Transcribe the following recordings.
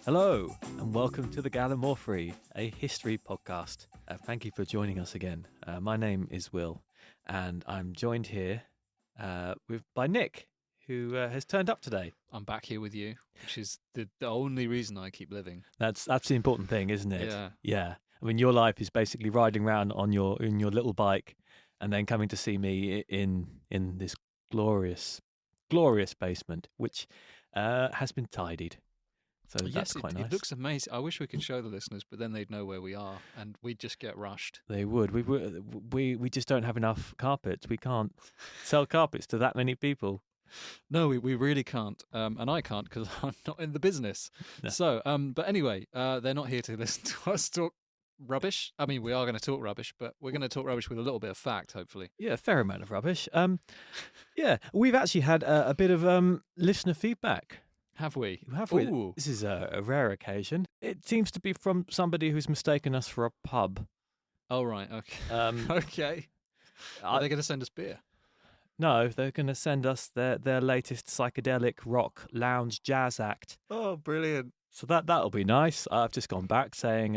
Hello, and welcome to the Gallimaufry, a history podcast. Thank you for joining us again. My name is Will, and I'm joined here by Nick, who has turned up today. I'm back here with you, which is the only reason I keep living. That's the important thing, isn't it? Yeah. Yeah. I mean, your life is basically riding around on your little bike, and then coming to see me in this glorious basement, which has been tidied. So that's quite nice. It looks amazing. I wish we could show the listeners, but then they'd know where we are, and we'd just get rushed. They would. We just don't have enough carpets. We can't sell carpets to that many people. No, we really can't, and I can't because I'm not in the business. No. So, but anyway, they're not here to listen to us talk rubbish. I mean, we are going to talk rubbish, but we're going to talk rubbish with a little bit of fact, hopefully. Yeah, a fair amount of rubbish. Yeah, we've actually had a bit of listener feedback. Have we? Have we? Ooh. This is a rare occasion. It seems to be from somebody who's mistaken us for a pub. Oh, right. Okay. Okay. Are they going to send us beer? No, they're going to send us their latest psychedelic rock lounge jazz act. Oh, brilliant. So that'll be nice. I've just gone back saying,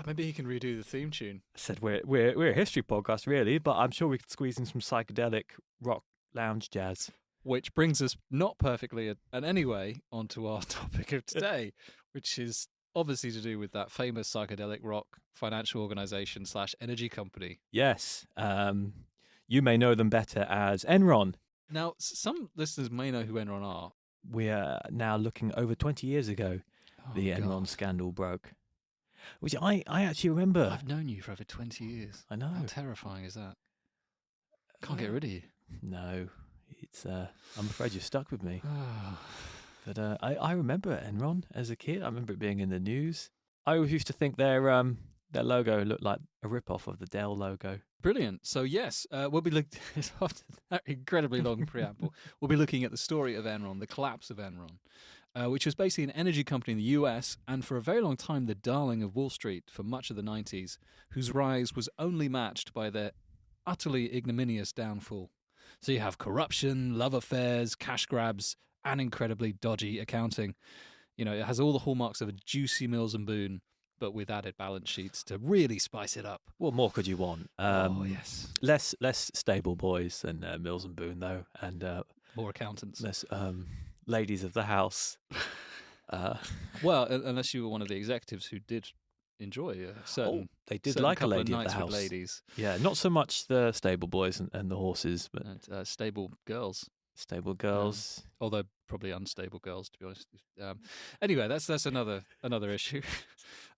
maybe he can redo the theme tune. I said we're a history podcast, really, but I'm sure we could squeeze in some psychedelic rock lounge jazz. Which brings us not perfectly and anyway onto our topic of today, which is obviously to do with that famous psychedelic rock financial organization / energy company. Yes. You may know them better as Enron. Now, some listeners may know who Enron are. We are now looking over 20 years ago. The Enron scandal broke, which I actually remember. I've known you for over 20 years. I know. How terrifying is that? Can't get rid of you. No, it's. I'm afraid you're stuck with me. But I remember Enron as a kid. I remember it being in the news. I always used to think their logo looked like a rip-off of the Dell logo. Brilliant. So yes, we'll be looking after that incredibly long preamble. We'll be looking at the story of Enron, the collapse of Enron. Which was basically an energy company in the US and for a very long time the darling of Wall Street for much of the 90s, whose rise was only matched by their utterly ignominious downfall. So you have corruption, love affairs, cash grabs, and incredibly dodgy accounting. You know, it has all the hallmarks of a juicy Mills and Boon, but with added balance sheets to really spice it up. What more could you want? Yes. Less stable boys than Mills and Boon, though, and more accountants. Less ladies of the house. Well, unless you were one of the executives who did enjoy a certain. They did like a lady of of the house. Ladies. Yeah, not so much the stable boys and the horses, but stable girls. Stable girls, although probably unstable girls, to be honest. Anyway, that's another issue.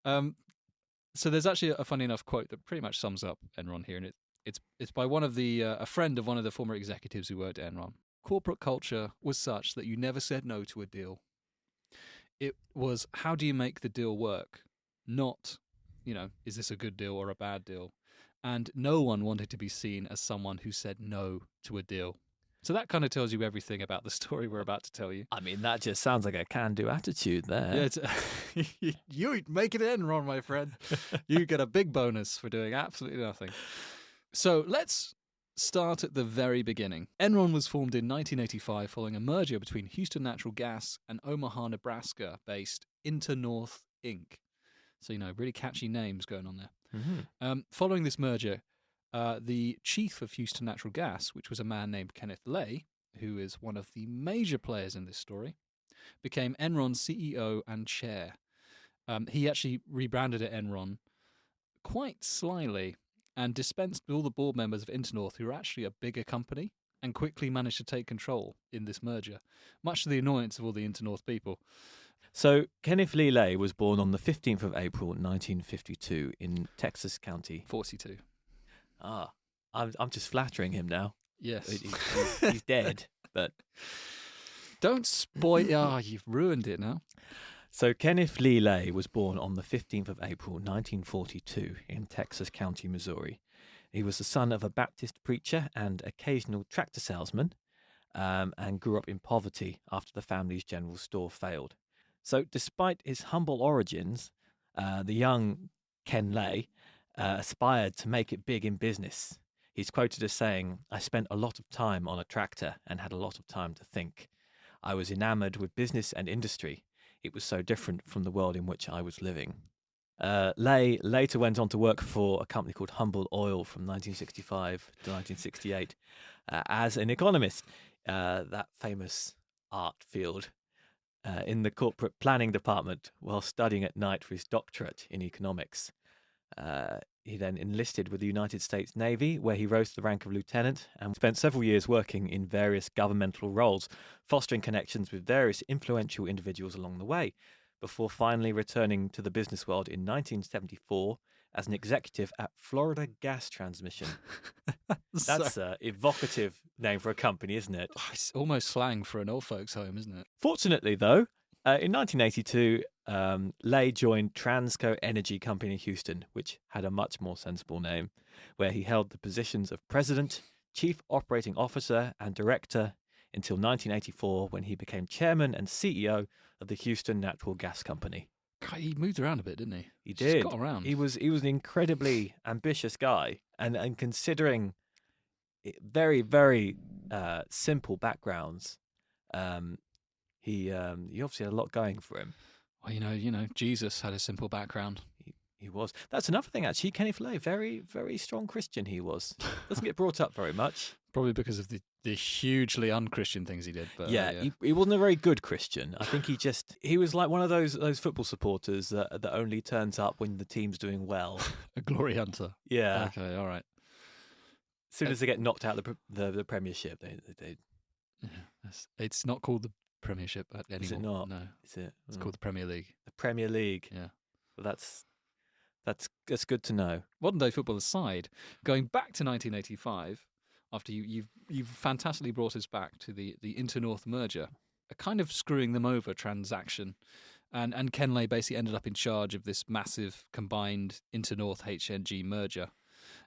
So there's actually a funny enough quote that pretty much sums up Enron here, and it's by one of the a friend of one of the former executives who worked at Enron. Corporate culture was such that you never said no to a deal. It was, how do you make the deal work? Not, is this a good deal or a bad deal? And no one wanted to be seen as someone who said no to a deal. So that kind of tells you everything about the story we're about to tell you. I mean, that just sounds like a can-do attitude there. Yeah, you make it Enron, my friend. You get a big bonus for doing absolutely nothing. So let's start at the very beginning. Enron was formed in 1985 following a merger between Houston Natural Gas and Omaha, Nebraska-based Internorth Inc. So, really catchy names going on there. Mm-hmm. Following this merger, the chief of Houston Natural Gas, which was a man named Kenneth Lay, who is one of the major players in this story, became Enron's CEO and chair. He actually rebranded it Enron quite slyly and dispensed with all the board members of Internorth, who were actually a bigger company, and quickly managed to take control in this merger, much to the annoyance of all the Internorth people. So Kenneth Lee Lay was born on the 15th of April 1952 in Texas County. 42. I'm just flattering him now. Yes. He's dead, but... Don't spoil... you've ruined it now. So Kenneth Lee Lay was born on the 15th of April 1942 in Texas County, Missouri. He was the son of a Baptist preacher and occasional tractor salesman, and grew up in poverty after the family's general store failed. So despite his humble origins, the young Ken Lay aspired to make it big in business. He's quoted as saying, "I spent a lot of time on a tractor and had a lot of time to think. I was enamored with business and industry. it was so different from the world in which I was living. Lay later went on to work for a company called Humble Oil from 1965 to 1968 as an economist, that famous art field, in the corporate planning department while studying at night for his doctorate in economics. He then enlisted with the United States Navy, where he rose to the rank of lieutenant and spent several years working in various governmental roles, fostering connections with various influential individuals along the way, before finally returning to the business world in 1974 as an executive at Florida Gas Transmission. That's an evocative name for a company, isn't it? It's almost slang for an old folks' home, isn't it? Fortunately, though, in 1982, Lay joined Transco Energy Company in Houston, which had a much more sensible name, where he held the positions of president, chief operating officer, and director until 1984, when he became chairman and CEO of the Houston Natural Gas Company. God, he moved around a bit, didn't he? He did. Just got around. He was an incredibly ambitious guy, and considering very, very simple backgrounds, he obviously had a lot going for him. Well, you know, Jesus had a simple background. He was. That's another thing, actually. Kenneth Lay, very, very strong Christian he was. Doesn't get brought up very much. Probably because of the hugely un-Christian things he did. But yeah. He wasn't a very good Christian. I think he was like one of those football supporters that only turns up when the team's doing well. A glory hunter. Yeah. Okay, all right. As soon as they get knocked out of the Premiership, they Yeah, it's not called the Premiership anymore. Is it not? No. Is it? It's called the Premier League. The Premier League. Yeah. Well, that's good to know. Modern day football aside, going back to 1985, after you've fantastically brought us back to the Inter-North merger, a kind of screwing them over transaction, and Ken Lay basically ended up in charge of this massive combined Inter-North HNG merger.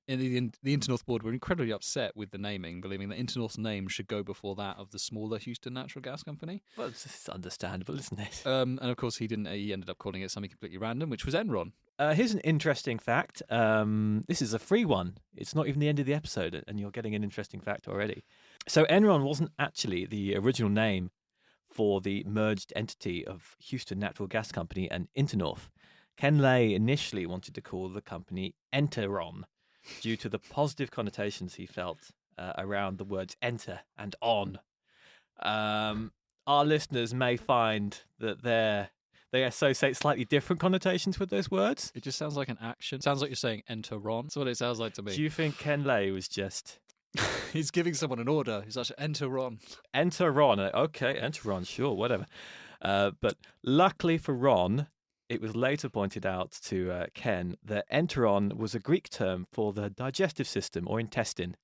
The Inter-North board were incredibly upset with the naming, believing that Inter-North's name should go before that of the smaller Houston Natural Gas Company. Well, it's understandable, isn't it? And of course, he didn't. He ended up calling it something completely random, which was Enron. Here's an interesting fact. This is a free one. It's not even the end of the episode, and you're getting an interesting fact already. So Enron wasn't actually the original name for the merged entity of Houston Natural Gas Company and Internorth. Ken Lay initially wanted to call the company Enron due to the positive connotations he felt around the words enter and on. Our listeners may find that they associate slightly different connotations with those words. It just sounds like an action. Sounds like you're saying enter Ron. That's what it sounds like to me. Do you think Ken Lay was just... He's giving someone an order. He's actually enter Ron. Enter Ron. Okay, enter Ron, sure, whatever. But luckily for Ron, it was later pointed out to Ken that enteron was a Greek term for the digestive system or intestine.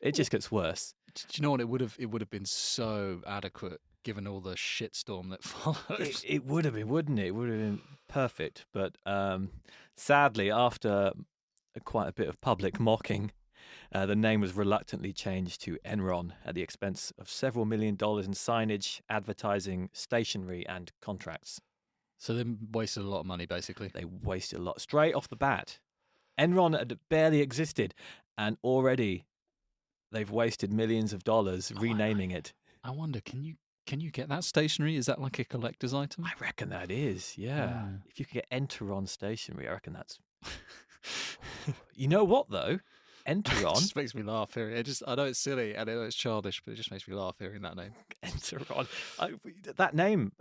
It just gets worse. Do you know what? It would have been so adequate given all the shitstorm that followed. It would have been, wouldn't it? It would have been perfect. But sadly, after quite a bit of public mocking, the name was reluctantly changed to Enron at the expense of several $1 million in signage, advertising, stationery, and contracts. So they wasted a lot of money, basically. They wasted a lot. Straight off the bat. Enron had barely existed, and already they've wasted millions of dollars renaming it. I wonder, can you get that stationery? Is that like a collector's item? I reckon that is, yeah. If you could get Enteron stationery, I reckon that's... You know what, though? Enteron... It just makes me laugh hearing it. I know it's silly, I know it's childish, but it just makes me laugh hearing that name. Enteron. That name,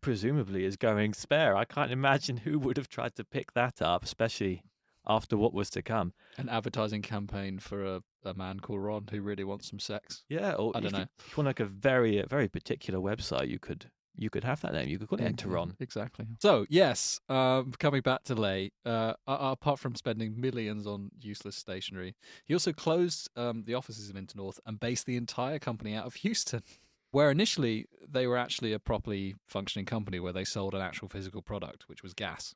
presumably, is going spare. I can't imagine who would have tried to pick that up, especially after what was to come. An advertising campaign for a man called Ron who really wants some sex. Yeah, or I don't know. If you want like a very particular website, you could have that name. You could call it Enteron. Exactly. So, yes, coming back to Lay, apart from spending millions on useless stationery, he also closed the offices of Internorth and based the entire company out of Houston, where initially they were actually a properly functioning company where they sold an actual physical product, which was gas.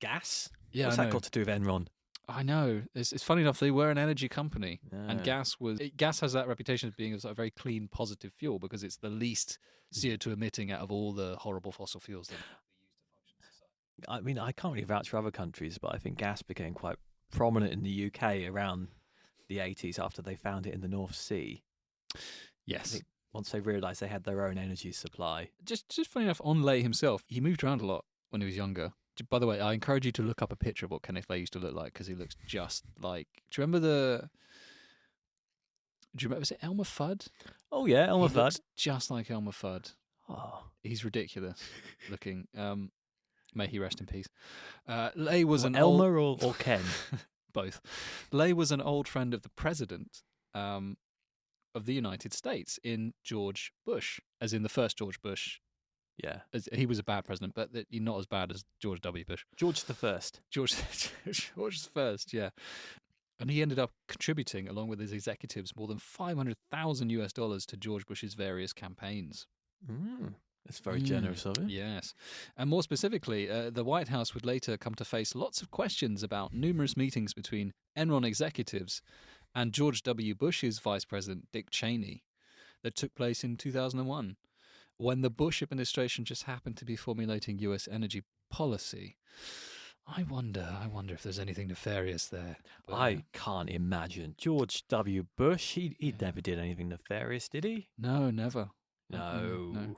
Gas? Yeah, What's that got to do with Enron? I know. It's funny enough, they were an energy company, Yeah. and gas has that reputation of being a sort of very clean, positive fuel because it's the least CO2 emitting out of all the horrible fossil fuels that we use to function society. I mean, I can't really vouch for other countries, but I think gas became quite prominent in the UK around the 80s after they found it in the North Sea. Yes. once they realised they had their own energy supply. Just funny enough, on Lay himself, he moved around a lot when he was younger. By the way, I encourage you to look up a picture of what Kenneth Lay used to look like, because he looks just like. Do you remember was it Elmer Fudd? Oh yeah, Elmer He Fudd. looks just like Elmer Fudd. Oh. He's ridiculous looking. May he rest in peace. Lay was an Elmer or Ken? both. Lay was an old friend of the president of the United States, in George Bush, as in the first George Bush. Yeah. He was a bad president, but not as bad as George W. Bush. George the First. George the First, yeah. And he ended up contributing, along with his executives, more than $500,000 to George Bush's various campaigns. That's very generous of him. Yes. And more specifically, the White House would later come to face lots of questions about numerous meetings between Enron executives and George W. Bush's vice president, Dick Cheney, that took place in 2001, when the Bush administration just happened to be formulating U.S. energy policy. I wonder if there's anything nefarious there. But, I can't imagine. George W. Bush, he never did anything nefarious, did he? No, never. No.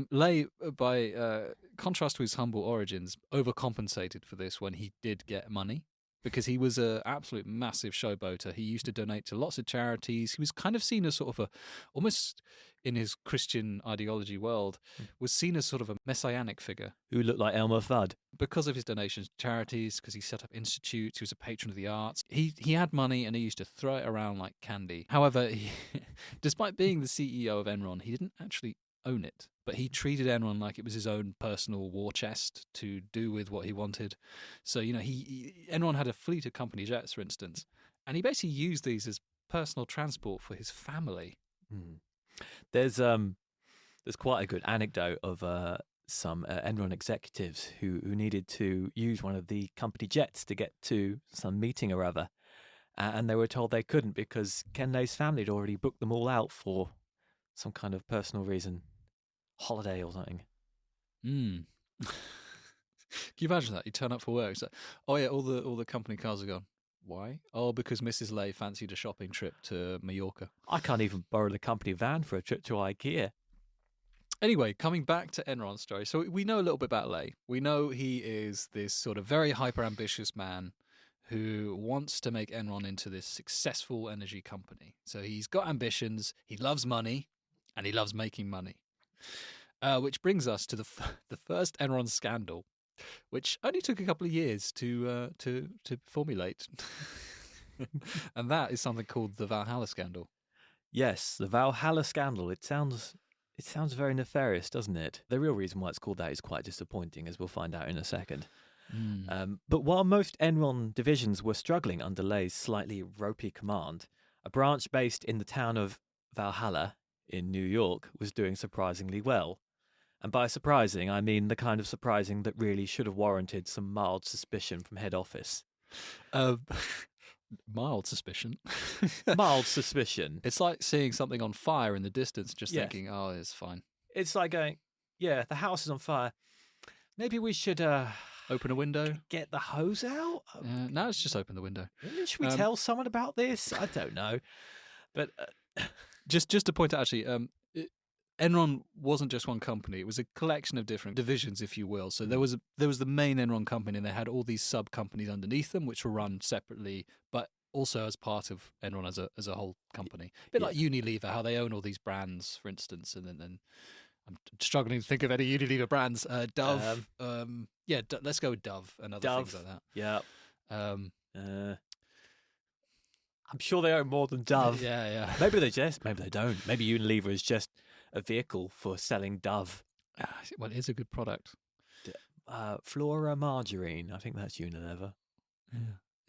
Lay, by contrast to his humble origins, overcompensated for this when he did get money, because he was an absolute massive showboater. He used to donate to lots of charities. He was kind of seen as sort of almost in his Christian ideology world, was seen as sort of a messianic figure. Who looked like Elmer Fudd. Because of his donations to charities, because he set up institutes, he was a patron of the arts. He had money and he used to throw it around like candy. However, despite being the CEO of Enron, he didn't actually own it, but he treated Enron like it was his own personal war chest to do with what he wanted. So, Enron had a fleet of company jets, for instance, and he basically used these as personal transport for his family. There's quite a good anecdote of some Enron executives who needed to use one of the company jets to get to some meeting or other, and they were told they couldn't because Ken Lay's family had already booked them all out for some kind of personal reason, holiday or something. Can you imagine that? You turn up for work, it's like, oh yeah, all the company cars are gone. Why? Oh, because Mrs. Lay fancied a shopping trip to Mallorca. I can't even borrow the company van for a trip to IKEA. Anyway, coming back to Enron Story. So we know a little bit about Lay. We know he is this sort of very hyper-ambitious man who wants to make Enron into this successful energy company. So he's got ambitions, he loves money, and he loves making money. Which brings us to the first Enron scandal, which only took a couple of years to formulate. And that is something called the Valhalla scandal. Yes, the Valhalla scandal. It sounds very nefarious, doesn't it? The real reason why it's called that is quite disappointing, as we'll find out in a second. But while most Enron divisions were struggling under Lay's slightly ropey command, a branch based in the town of Valhalla in New York was doing surprisingly well. And by surprising, I mean the kind of surprising that really should have warranted some mild suspicion from head office. Mild suspicion. Mild suspicion. It's like seeing something on fire in the distance, just thinking, oh, it's fine. It's like going, yeah, the house is on fire. Maybe we should open a window. Get the hose out? No, let's just open the window. Should we tell someone about this? I don't know. But just to point out, actually, Enron wasn't just one company. It was a collection of different divisions, if you will. So there was the main Enron company, and they had all these sub-companies underneath them, which were run separately, but also as part of Enron as a whole company. A bit like Unilever, how they own all these brands, for instance. And then I'm struggling to think of any Unilever brands. Dove. Let's go with Dove and other things like that. Yeah. I'm sure they own more than Dove. Yeah. Maybe they don't. Maybe Unilever is just a vehicle for selling Dove. Well, it is a good product. Flora margarine. I think that's Unilever. Yeah.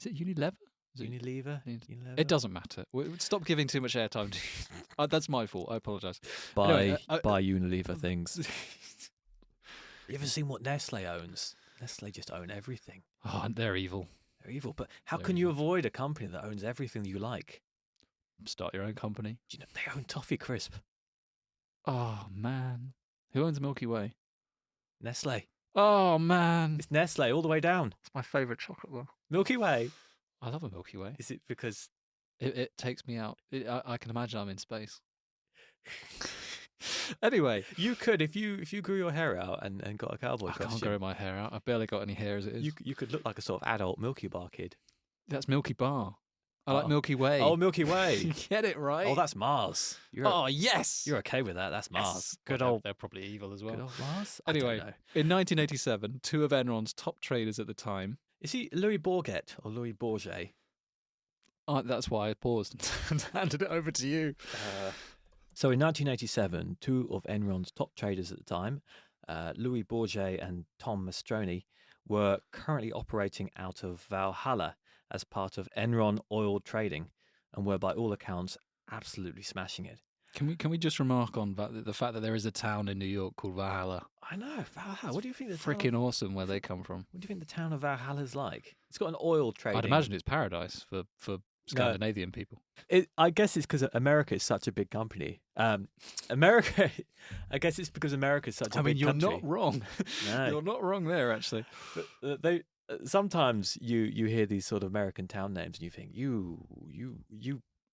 Is it Unilever? Unilever? It doesn't matter. Stop giving too much airtime. That's my fault. I apologise. Buy Unilever things. You ever seen what Nestle owns? Nestle just own everything. Oh, and they're evil. They're evil. But how can you avoid a company that owns everything you like? Start your own company. Do you know they own Toffee Crisp? Oh, man. Who owns Milky Way? Nestle. Oh, man. It's Nestle all the way down. It's my favourite chocolate bar. Milky Way. I love a Milky Way. Is it because it takes me out? I can imagine I'm in space. Anyway, You could if you grew your hair out and got a cowboy I costume. can't grow my hair out. I've barely got any hair as it is. You could look like a sort of adult Milky Bar kid. That's Milky Bar. I like Oh. Milky Way. Oh, Milky You Way. get it right. Oh, that's Mars. Oh, yes. You're okay with that? That's Mars. Yes. Good Well, old They're probably evil as well. good old Mars. I don't Anyway, know. in 1987, two of Enron's top traders at the time. Is he Louis Bourget or Louis Bourget? That's why I paused and handed it over to you. So in 1987, two of Enron's top traders at the time, Louis Bourget and Tom Mastroni, were currently operating out of Valhalla as part of Enron Oil Trading, and were by all accounts absolutely smashing it. Can we just remark on the fact that there is a town in New York called Valhalla? I know, Valhalla. What do you think? Freaking awesome where they come from. What do you think the town of Valhalla's like? It's got an oil trading. I'd imagine it's paradise for Scandinavian people. I guess it's because America is such a big company. America, I guess it's because America is such a big country. You're not wrong. No. You're not wrong there, actually. But they sometimes you hear these sort of American town names and you think you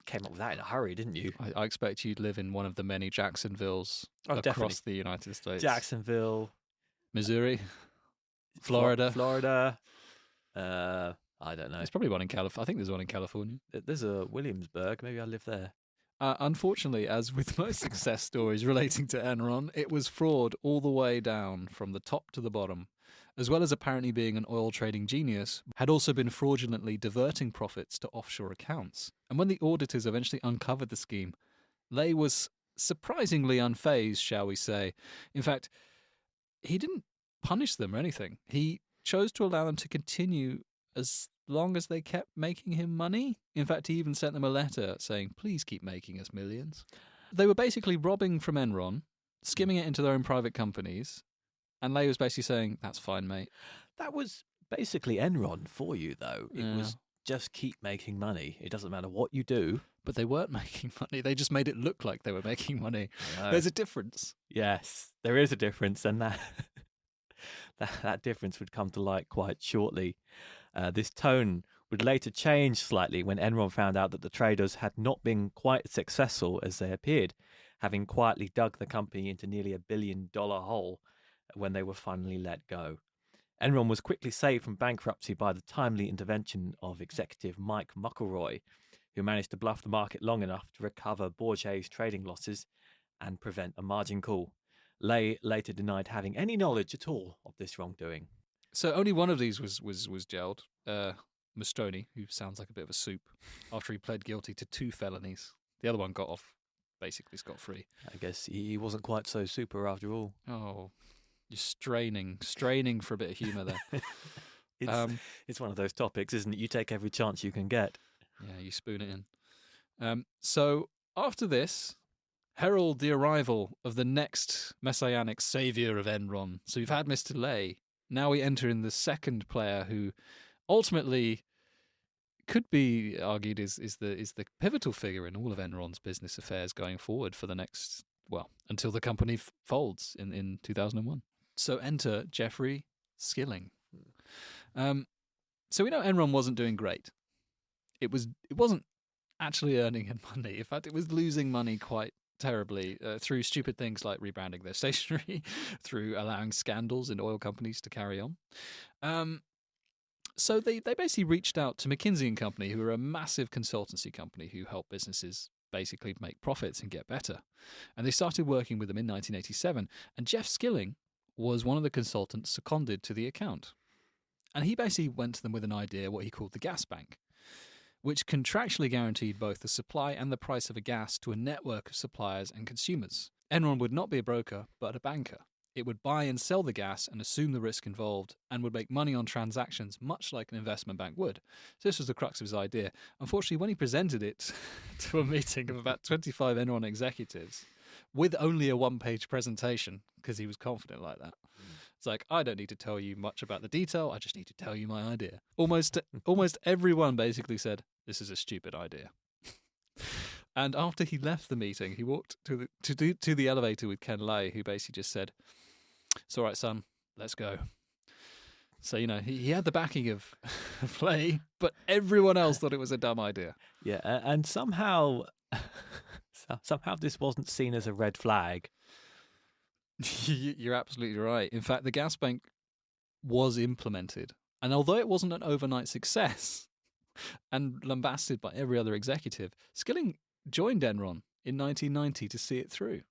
came up with that in a hurry, didn't you? I expect you'd live in one of the many Jacksonvilles Oh, across definitely. the United States. Jacksonville, Missouri, Florida. Florida. I don't know. There's probably one in California. I think there's one in California. There's a Williamsburg. Maybe I live there. Unfortunately, as with most success stories relating to Enron, it was fraud all the way down from the top to the bottom. As well as apparently being an oil trading genius, had also been fraudulently diverting profits to offshore accounts. And when the auditors eventually uncovered the scheme, Lay was surprisingly unfazed, shall we say. In fact, he didn't punish them or anything. He chose to allow them to continue as long as they kept making him money. In fact, he even sent them a letter saying, please keep making us millions. They were basically robbing from Enron, skimming it into their own private companies, and Lay was basically saying, that's fine, mate. That was basically Enron for you, though. It Yeah. was just keep making money. It doesn't matter what you do. But they weren't making money. They just made it look like they were making money. I know. There's a difference. Yes, there is a difference, and that difference would come to light quite shortly. This tone would later change slightly when Enron found out that the traders had not been quite as successful as they appeared, having quietly dug the company into nearly $1 billion hole when they were finally let go. Enron was quickly saved from bankruptcy by the timely intervention of executive Mike McElroy, who managed to bluff the market long enough to recover Bourget's trading losses and prevent a margin call. Lay later denied having any knowledge at all of this wrongdoing. So only one of these was jailed. Mastroni, who sounds like a bit of a soup, after he pled guilty to 2 felonies. The other one got off basically scot-free. I guess he wasn't quite so super after all. Oh, you're straining for a bit of humour there. It's one of those topics, isn't it? You take every chance you can get. Yeah, you spoon it in. So after this, herald the arrival of the next messianic saviour of Enron. So you've had Mr. Lay. Now we enter in the second player who ultimately could be argued is the pivotal figure in all of Enron's business affairs going forward for the next, until the company folds in 2001. So enter Jeffrey Skilling. So we know Enron wasn't doing great. It wasn't actually earning him money. In fact, it was losing money quite terribly through stupid things like rebranding their stationery, through allowing scandals in oil companies to carry on. So they basically reached out to McKinsey & Company, who are a massive consultancy company who help businesses basically make profits and get better. And they started working with them in 1987. And Jeff Skilling was one of the consultants seconded to the account. And he basically went to them with an idea, what he called the gas bank, which contractually guaranteed both the supply and the price of a gas to a network of suppliers and consumers. Enron would not be a broker, but a banker. It would buy and sell the gas and assume the risk involved, and would make money on transactions much like an investment bank would. So this was the crux of his idea. Unfortunately, when he presented it to a meeting of about 25 Enron executives, with only a one-page presentation, because he was confident like that, it's like, I don't need to tell you much about the detail, I just need to tell you my idea. Almost everyone basically said, this is a stupid idea. And after he left the meeting, he walked to the elevator with Ken Lay, who basically just said, it's all right, son, let's go. So, he had the backing of Lay, but everyone else thought it was a dumb idea. Yeah, and somehow Somehow this wasn't seen as a red flag. You're absolutely right. In fact, the gas bank was implemented, and although it wasn't an overnight success and lambasted by every other executive, Skilling joined Enron in 1990 to see it through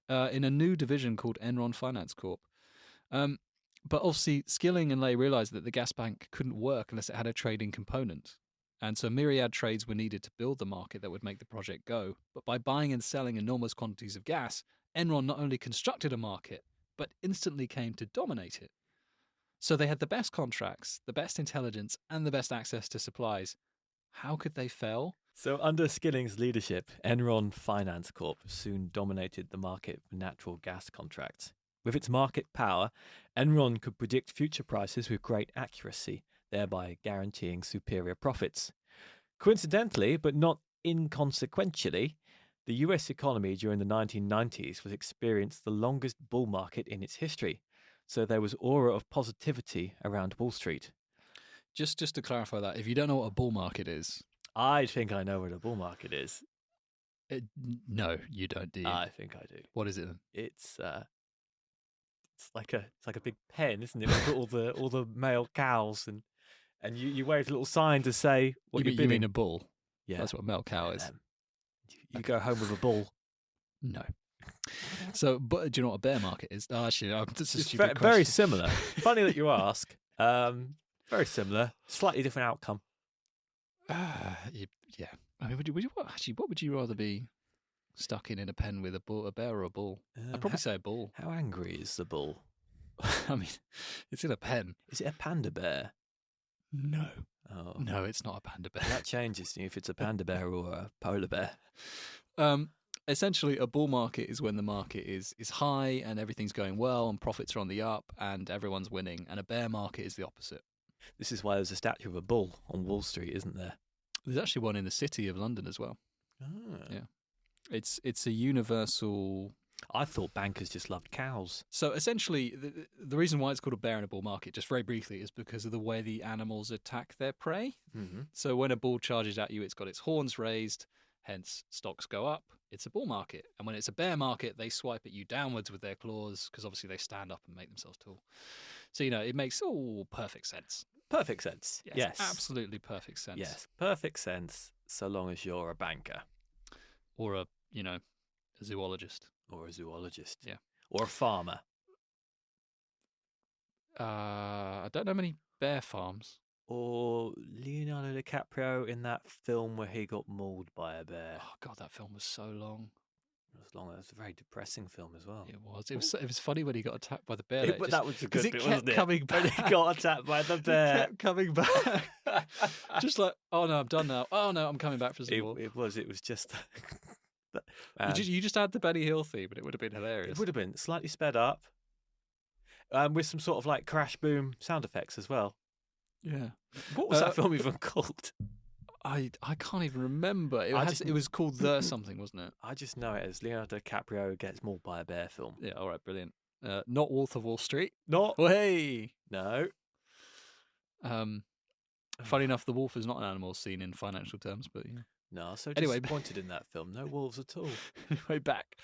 in a new division called Enron Finance Corp. But obviously, Skilling and Lay realized that the gas bank couldn't work unless it had a trading component. And so myriad trades were needed to build the market that would make the project go. But by buying and selling enormous quantities of gas, Enron not only constructed a market, but instantly came to dominate it. So they had the best contracts, the best intelligence, and the best access to supplies. How could they fail? So under Skilling's leadership, Enron Finance Corp soon dominated the market for natural gas contracts. With its market power, Enron could predict future prices with great accuracy, thereby guaranteeing superior profits. Coincidentally, but not inconsequentially, the US economy during the 1990s was experienced the longest bull market in its history, so there was aura of positivity around Wall Street. Just to clarify that, if you don't know what a bull market is, I think I know what a bull market is. No, you don't, do you? I think I do. What is it then? It's like a big pen, isn't it? With all the male cows and you wave a little sign to say what you mean a bull? Yeah, that's what a male cow is. You go home with a bull. No. So, but do you know what a bear market is? Oh, actually, that's a It's stupid very question. similar. Funny that you ask. Very similar, slightly different outcome. Yeah. I mean, what would you rather be stuck in a pen with a bear or a bull? I'd probably say a bull. How angry is the bull? I mean, it's in a pen. Is it a panda bear? No. Oh, No, it's not a panda bear. that changes if it's a panda bear or a polar bear. Essentially, a bull market is when the market is high and everything's going well and profits are on the up and everyone's winning. And a bear market is the opposite. This is why there's a statue of a bull on Wall Street, isn't there? There's actually one in the city of London as well. Oh. Yeah. It's a universal. I thought bankers just loved cows. So essentially, the reason why it's called a bear and a bull market, just very briefly, is because of the way the animals attack their prey. Mm-hmm. So when a bull charges at you, it's got its horns raised, hence stocks go up. It's a bull market. And when it's a bear market, they swipe at you downwards with their claws because obviously they stand up and make themselves tall. So, it makes all perfect sense. Perfect sense. Yes. Absolutely perfect sense. Yes, perfect sense, so long as you're a banker. Or a zoologist. Or a zoologist. Yeah. Or a farmer. I don't know many bear farms. Or Leonardo DiCaprio in that film where he got mauled by a bear. Oh, God, that film was so long. It was long. It was a very depressing film as well. It was. It was funny when he got attacked by the bear. But that was a good bit, wasn't it? Coming back. When he got attacked by the bear. It kept coming back. Just like, oh no, I'm done now. Oh no, I'm coming back for some more. It was just... You just add the Benny Hill theme and it would have been hilarious. It would have been slightly sped up. With some sort of like crash boom sound effects as well. Yeah. What was that film even called? I can't even remember. It was called The Something, wasn't it? I just know it as Leonardo DiCaprio gets mauled by a bear film. Yeah, all right, brilliant. Not Wolf of Wall Street. Not. Oh, hey. No. Funny enough, the wolf is not an animal seen in financial terms, but yeah. No, I was so Anyway, disappointed in that film. No wolves at all. Anyway, back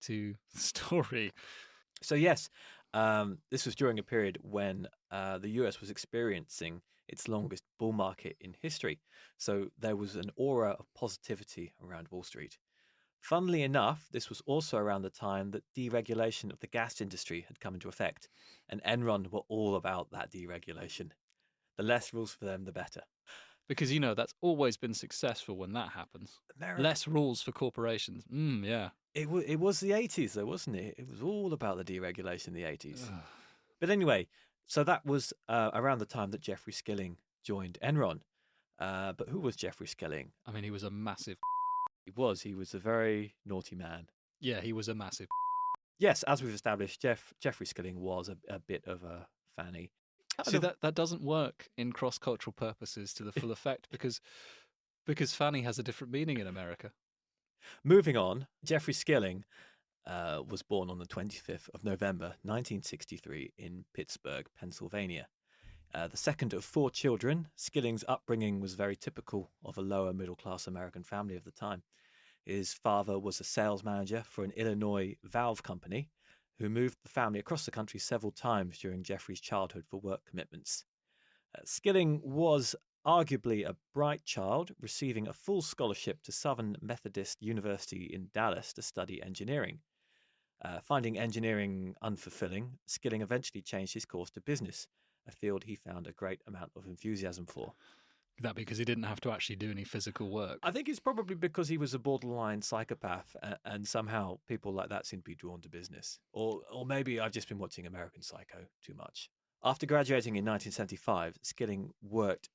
to the story. So yes, this was during a period when the US was experiencing its longest bull market in history. So there was an aura of positivity around Wall Street. Funnily enough, this was also around the time that deregulation of the gas industry had come into effect, and Enron were all about that deregulation. The less rules for them, the better. Because, that's always been successful when that happens. America. Less rules for corporations. Yeah. It was the 80s, though, wasn't it? It was all about the deregulation in the 80s. But anyway, so that was around the time that Jeffrey Skilling joined Enron. But who was Jeffrey Skilling? I mean, he was a massive... He was a very naughty man. Yeah, he was a massive... Yes, as we've established, Jeffrey Skilling was a bit of a fanny. See, that doesn't work in cross-cultural purposes to the full effect because fanny has a different meaning in America. Moving on, Jeffrey Skilling was born on the 25th of November 1963 in Pittsburgh, Pennsylvania. The second of 4 children, Skilling's upbringing was very typical of a lower middle-class American family of the time. His father was a sales manager for an Illinois valve company who moved the family across the country several times during Jeffrey's childhood for work commitments. Skilling was arguably a bright child, receiving a full scholarship to Southern Methodist University in Dallas to study engineering. Finding engineering unfulfilling, Skilling eventually changed his course to business, a field he found a great amount of enthusiasm for. That because he didn't have to actually do any physical work. I think it's probably because he was a borderline psychopath, and somehow people like that seem to be drawn to business. Or maybe I've just been watching American Psycho too much. After graduating in 1975, Skilling worked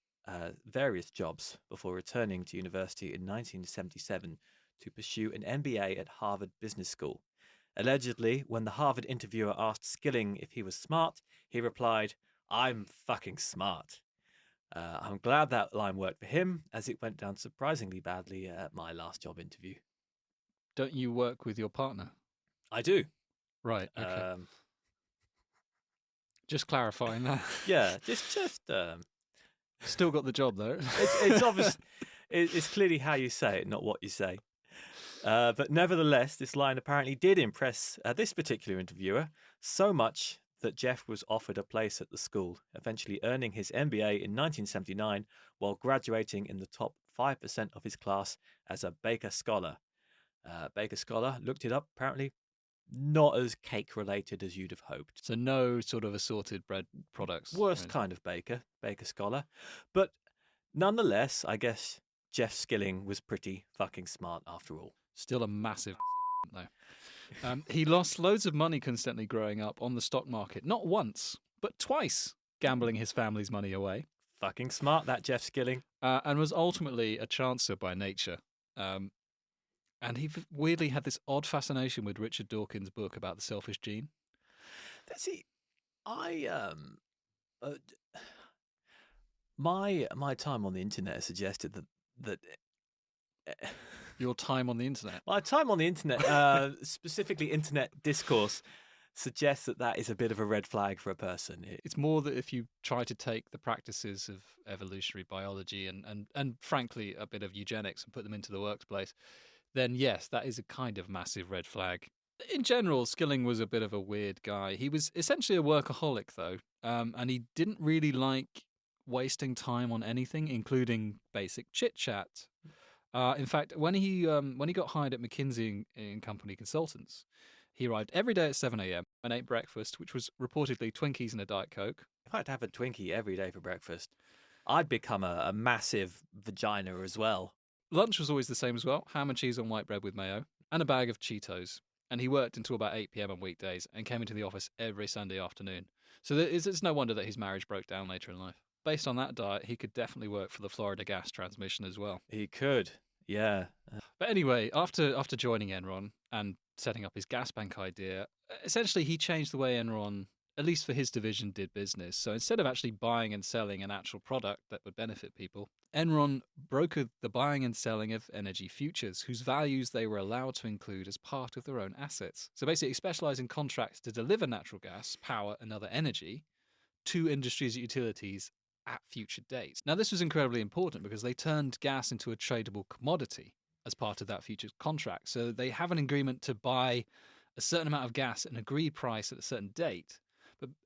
various jobs before returning to university in 1977 to pursue an MBA at Harvard Business School. Allegedly, when the Harvard interviewer asked Skilling if he was smart, he replied, "I'm fucking smart." I'm glad that line worked for him, as it went down surprisingly badly at my last job interview. Don't you work with your partner? I do. Right. Okay. Just clarifying that. Yeah, just Still got the job though. it's obvious. It's clearly how you say it, not what you say. But nevertheless, this line apparently did impress this particular interviewer so much that Jeff was offered a place at the school, eventually earning his MBA in 1979 while graduating in the top 5% of his class as a Baker Scholar. Baker Scholar, looked it up, apparently not as cake-related as you'd have hoped. So no sort of assorted bread products. Worst kind of Baker Scholar. But nonetheless, I guess Jeff Skilling was pretty fucking smart after all. Still a massive though. He lost loads of money constantly growing up on the stock market, not once, but twice, gambling his family's money away. Fucking smart, that Jeff Skilling. And was ultimately a chancer by nature. And he weirdly had this odd fascination with Richard Dawkins' book about the selfish gene. See, my time on the internet suggested that your time on the internet. My time on the internet, specifically internet discourse, suggests that is a bit of a red flag for a person. It's more that if you try to take the practices of evolutionary biology and frankly a bit of eugenics and put them into the workplace, then yes, that is a kind of massive red flag. In general, Skilling was a bit of a weird guy. He was essentially a workaholic, though, and he didn't really like wasting time on anything, including basic chit-chat. In fact, when he got hired at McKinsey and Company Consultants, he arrived every day at 7 a.m. and ate breakfast, which was reportedly Twinkies and a Diet Coke. If I had to have a Twinkie every day for breakfast, I'd become a massive vagina as well. Lunch was always the same as well, ham and cheese on white bread with mayo, and a bag of Cheetos. And he worked until about 8 p.m. on weekdays and came into the office every Sunday afternoon. So it's no wonder that his marriage broke down later in life. Based on that diet, he could definitely work for the Florida Gas Transmission as well. He could, yeah. But anyway, after joining Enron and setting up his gas bank idea, essentially he changed the way Enron, at least for his division, did business. So instead of actually buying and selling an actual product that would benefit people, Enron brokered the buying and selling of energy futures, whose values they were allowed to include as part of their own assets. So basically specialize in contracts to deliver natural gas, power, and other energy to industries and utilities at future dates. Now, this was incredibly important because they turned gas into a tradable commodity as part of that futures contract. So they have an agreement to buy a certain amount of gas at an agreed price at a certain date,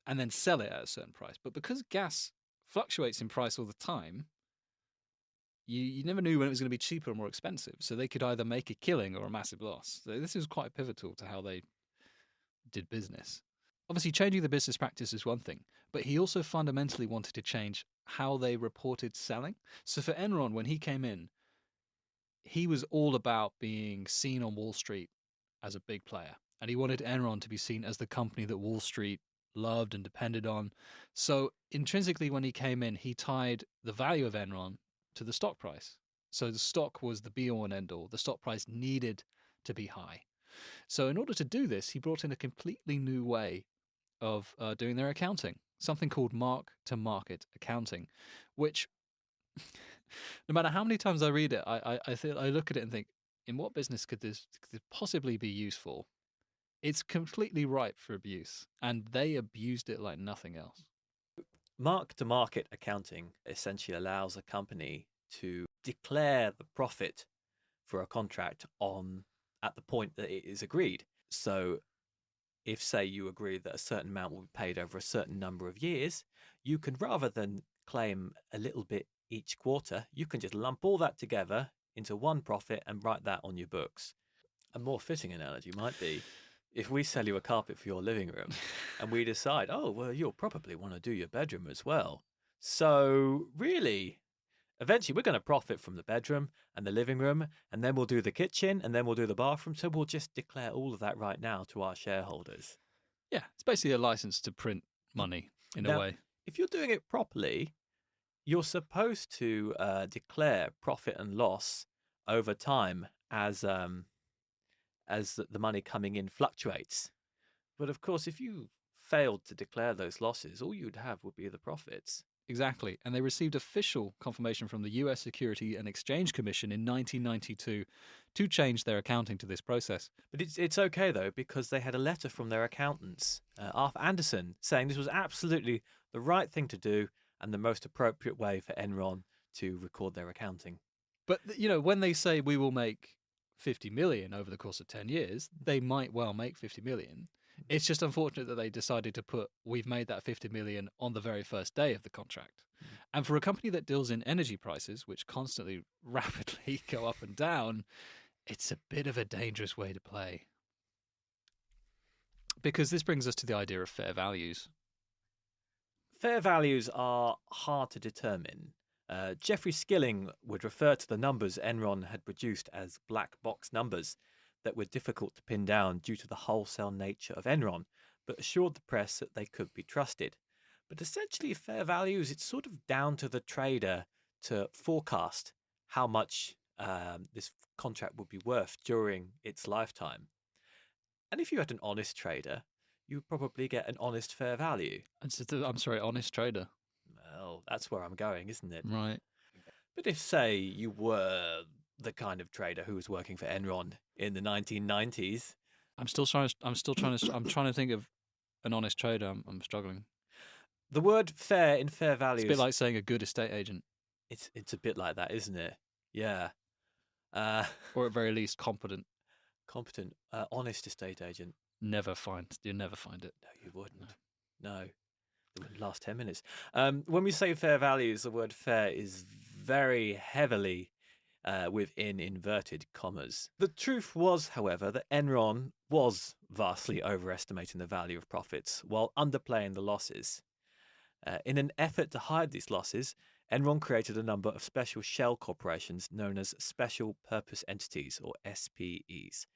and then sell it at a certain price. But because gas fluctuates in price all the time, you never knew when it was going to be cheaper or more expensive. So they could either make a killing or a massive loss. So this is quite pivotal to how they did business. Obviously, changing the business practice is one thing, but he also fundamentally wanted to change how they reported selling. So for Enron, when he came in, he was all about being seen on Wall Street as a big player. And he wanted Enron to be seen as the company that Wall Street loved and depended on. So intrinsically, when he came in, he tied the value of Enron to the stock price. So the stock was the be-all and end-all. The stock price needed to be high. So in order to do this, he brought in a completely new way of doing their accounting, something called mark-to-market accounting, which no matter how many times I read it, I look at it and think, in what business could this possibly be useful? It's completely ripe for abuse, and they abused it like nothing else. Mark-to-market accounting essentially allows a company to declare the profit for a contract at the point that it is agreed. So if, say, you agree that a certain amount will be paid over a certain number of years, you can, rather than claim a little bit each quarter, you can just lump all that together into one profit and write that on your books. A more fitting analogy might be, if we sell you a carpet for your living room and we decide, oh, well, you'll probably want to do your bedroom as well. So really, eventually we're going to profit from the bedroom and the living room, and then we'll do the kitchen, and then we'll do the bathroom. So we'll just declare all of that right now to our shareholders. Yeah, it's basically a license to print money in a way. If you're doing it properly, you're supposed to declare profit and loss over time as the money coming in fluctuates. But of course, if you failed to declare those losses, all you'd have would be the profits. Exactly. And they received official confirmation from the US Security and Exchange Commission in 1992 to change their accounting to this process. But it's okay, though, because they had a letter from their accountants, Arthur Anderson, saying this was absolutely the right thing to do and the most appropriate way for Enron to record their accounting. But, when they say we will make 50 million over the course of 10 years, they might well make 50 million. It's just unfortunate that they decided to put, we've made that 50 million on the very first day of the contract. And for a company that deals in energy prices, which constantly rapidly go up and down, it's a bit of a dangerous way to play. Because this brings us to the idea of fair values. Fair values are hard to determine. Jeffrey Skilling would refer to the numbers Enron had produced as black box numbers that were difficult to pin down due to the wholesale nature of Enron, but assured the press that they could be trusted. But essentially, fair values, it's sort of down to the trader to forecast how much this contract would be worth during its lifetime. And if you had an honest trader, you would probably get an honest fair value. I'm sorry, honest trader. Well, that's where I'm going, isn't it? Right. But if, say, you were the kind of trader who was working for Enron in the 1990s, I'm trying to think of an honest trader. I'm struggling. The word fair in fair values. It's a bit like saying a good estate agent. It's a bit like that, isn't it? Yeah. Or at very least competent. Competent, honest estate agent. You'll never find it. No, you wouldn't. No. It wouldn't last 10 minutes. When we say fair values, the word fair is very heavily within inverted commas. The truth was, however, that Enron was vastly overestimating the value of profits while underplaying the losses. In an effort to hide these losses, Enron created a number of special shell corporations known as Special Purpose Entities, or SPEs.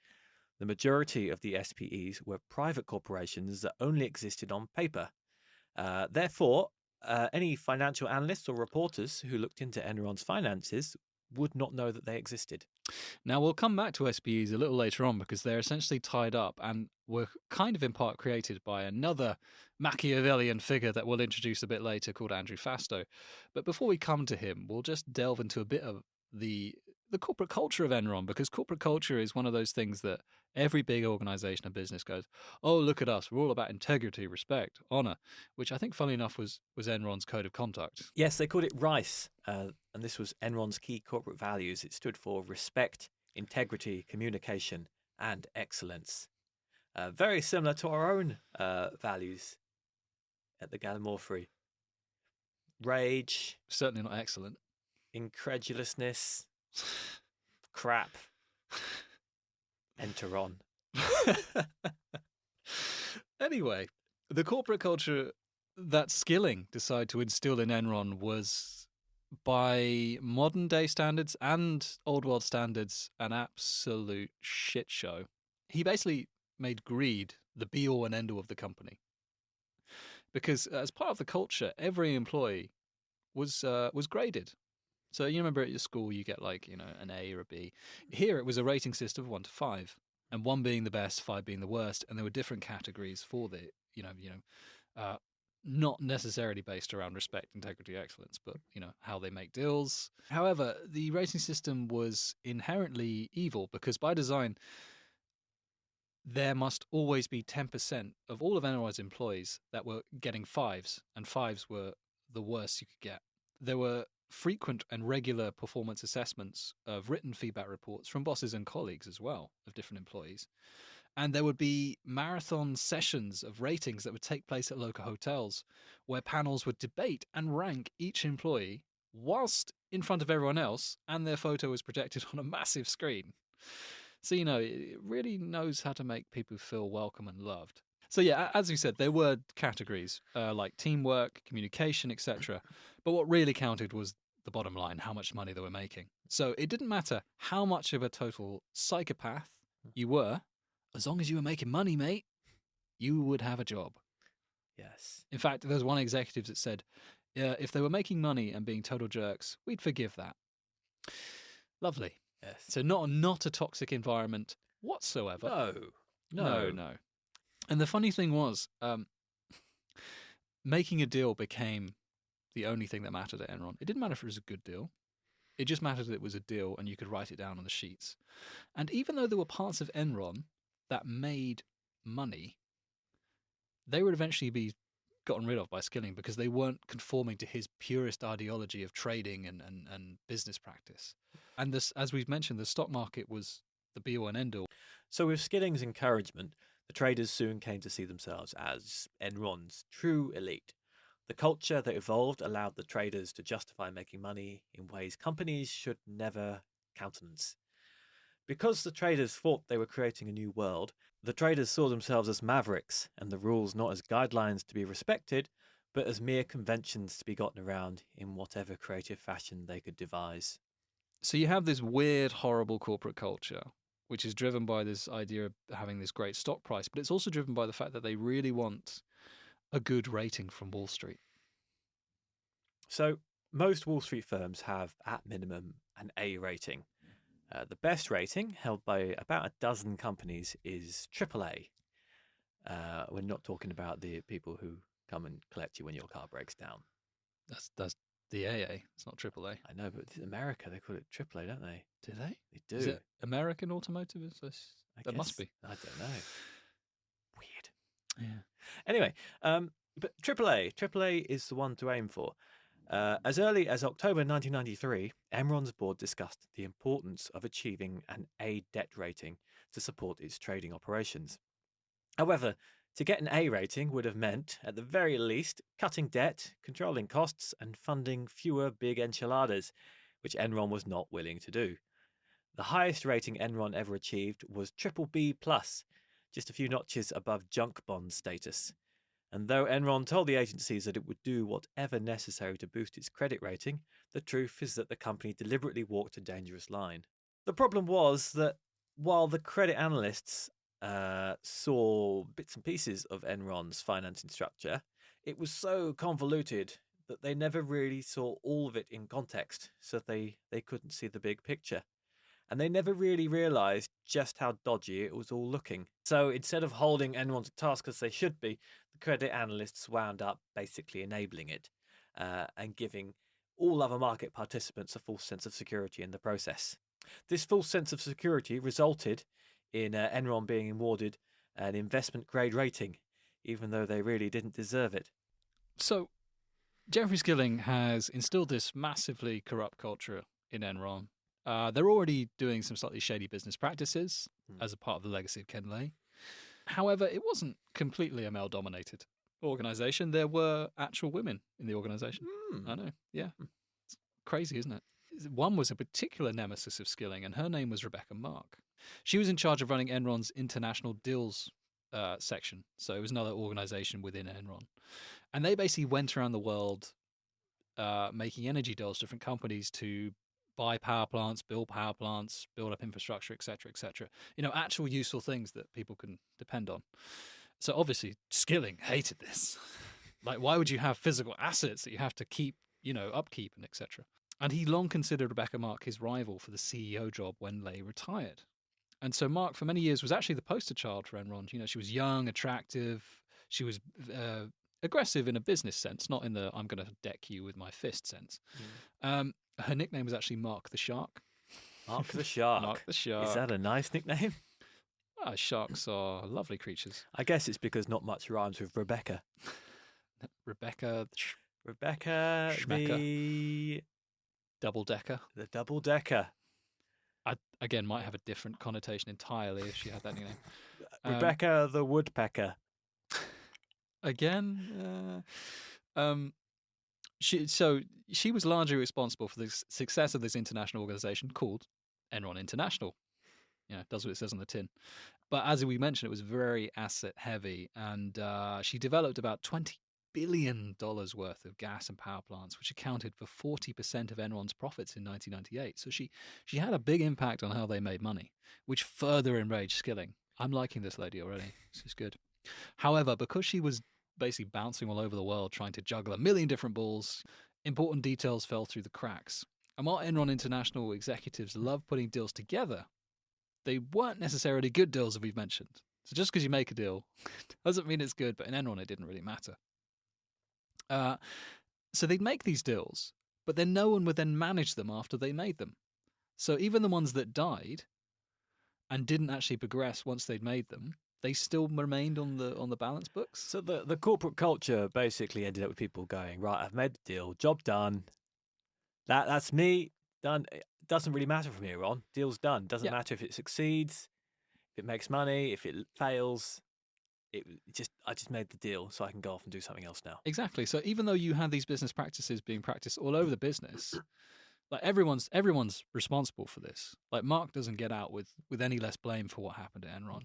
The majority of the SPEs were private corporations that only existed on paper. Therefore, any financial analysts or reporters who looked into Enron's finances would not know that they existed. Now, we'll come back to SPEs a little later on because they're essentially tied up and were kind of in part created by another Machiavellian figure that we'll introduce a bit later called Andrew Fastow. But before we come to him, we'll just delve into a bit of the corporate culture of Enron, because corporate culture is one of those things that every big organization of business goes, oh, look at us, we're all about integrity, respect, honor, which I think, funnily enough, was Enron's code of conduct. Yes, they called it RICE, and this was Enron's key corporate values. It stood for respect, integrity, communication, and excellence. Very similar to our own values at the Gallimaufry. Rage. Certainly not excellent. Incredulousness. Crap. Enter on. Anyway, the corporate culture that Skilling decided to instill in Enron was, by modern day standards and old world standards, an absolute shit show. He basically made greed the be all and end all of the company. Because as part of the culture, every employee was graded. So you remember at your school you get an A or a B. Here it was a rating system of 1 to 5, and 1 being the best, 5 being the worst, and there were different categories for the not necessarily based around respect, integrity, excellence, but how they make deals. However, the rating system was inherently evil because by design there must always be 10% of all of Enron's employees that were getting 5s, and 5s were the worst you could get. There were frequent and regular performance assessments of written feedback reports from bosses and colleagues as well of different employees. And there would be marathon sessions of ratings that would take place at local hotels where panels would debate and rank each employee whilst in front of everyone else, and their photo was projected on a massive screen. So, it really knows how to make people feel welcome and loved. So, yeah, as we said, there were categories like teamwork, communication, etc. But what really counted was the bottom line, how much money they were making. So it didn't matter how much of a total psychopath you were, as long as you were making money, mate, you would have a job. Yes. In fact, there was one executive that said, if they were making money and being total jerks, we'd forgive that. Lovely. Yes. So not a toxic environment whatsoever. No. And the funny thing was, making a deal became the only thing that mattered at Enron. It didn't matter if it was a good deal. It just mattered that it was a deal and you could write it down on the sheets. And even though there were parts of Enron that made money, they would eventually be gotten rid of by Skilling because they weren't conforming to his purist ideology of trading and business practice. And this, as we've mentioned, the stock market was the be-all and end-all. So with Skilling's encouragement, the traders soon came to see themselves as Enron's true elite. The culture that evolved allowed the traders to justify making money in ways companies should never countenance. Because the traders thought they were creating a new world, the traders saw themselves as mavericks and the rules not as guidelines to be respected, but as mere conventions to be gotten around in whatever creative fashion they could devise. So you have this weird, horrible corporate culture, which is driven by this idea of having this great stock price, but it's also driven by the fact that they really want a good rating from Wall Street. So most Wall Street firms have, at minimum, an A rating. The best rating, held by about a dozen companies, is AAA. We're not talking about the people who come and collect you when your car breaks down. That's the AA. It's not AAA. I know, but in America they call it AAA, don't they? Do they? They do. Is it American Automotive? That must be. I don't know. Weird. Yeah. Anyway, but AAA is the one to aim for. As early as October 1993, Enron's board discussed the importance of achieving an A debt rating to support its trading operations. However, to get an A rating would have meant, at the very least, cutting debt, controlling costs, and funding fewer big enchiladas, which Enron was not willing to do. The highest rating Enron ever achieved was BBB+, just a few notches above junk bond status. And though Enron told the agencies that it would do whatever necessary to boost its credit rating, the truth is that the company deliberately walked a dangerous line. The problem was that while the credit analysts saw bits and pieces of Enron's financing structure, it was so convoluted that they never really saw all of it in context, so they couldn't see the big picture. And they never really realised just how dodgy it was all looking. So instead of holding Enron to task as they should be, the credit analysts wound up basically enabling it and giving all other market participants a false sense of security in the process. This false sense of security resulted in Enron being awarded an investment grade rating, even though they really didn't deserve it. So Jeffrey Skilling has instilled this massively corrupt culture in Enron. They're already doing some slightly shady business practices as a part of the legacy of Ken Lay. However, it wasn't completely a male-dominated organization. There were actual women in the organization. I know, yeah. It's crazy, isn't it? One was a particular nemesis of Skilling, and her name was Rebecca Mark. She was in charge of running Enron's international deals section. So it was another organization within Enron. And they basically went around the world making energy deals to different companies to buy power plants, build up infrastructure, etc., etc. Actual useful things that people can depend on. So obviously, Skilling hated this. Like, why would you have physical assets that you have to keep, upkeep and etc.? And he long considered Rebecca Mark his rival for the CEO job when Lay retired. And so Mark, for many years, was actually the poster child for Enron. She was young, attractive. She was aggressive in a business sense, not in the I'm going to deck you with my fist sense. Her nickname was actually Mark the Shark. Mark the Shark. Mark the Shark. Is that a nice nickname? Sharks are lovely creatures. I guess it's because not much rhymes with Rebecca. Rebecca Schmecker. double-decker. The double-decker. I, again, might have a different connotation entirely if she had that nickname. Rebecca the Woodpecker. Again, she was largely responsible for the success of this international organization called Enron International. It does what it says on the tin. But as we mentioned, it was very asset heavy, and she developed about $20 billion worth of gas and power plants, which accounted for 40% of Enron's profits in 1998. So she had a big impact on how they made money, which further enraged Skilling. I'm liking this lady already. This is good. However, because she was basically bouncing all over the world trying to juggle a million different balls, important details fell through the cracks. And while Enron International executives love putting deals together, they weren't necessarily good deals, as we've mentioned. So just because you make a deal doesn't mean it's good, but in Enron it didn't really matter. So they'd make these deals, but then no one would then manage them after they made them. So even the ones that died and didn't actually progress once they'd made them, they still remained on the balance books. So the corporate culture basically ended up with people going, right, I've made the deal, job done. That's me, done. It doesn't really matter from here on. Deal's done. Doesn't matter if it succeeds, if it makes money, if it fails. I just made the deal, so I can go off and do something else now. Exactly. So even though you had these business practices being practiced all over the business, like everyone's responsible for this. Like Mark doesn't get out with any less blame for what happened at Enron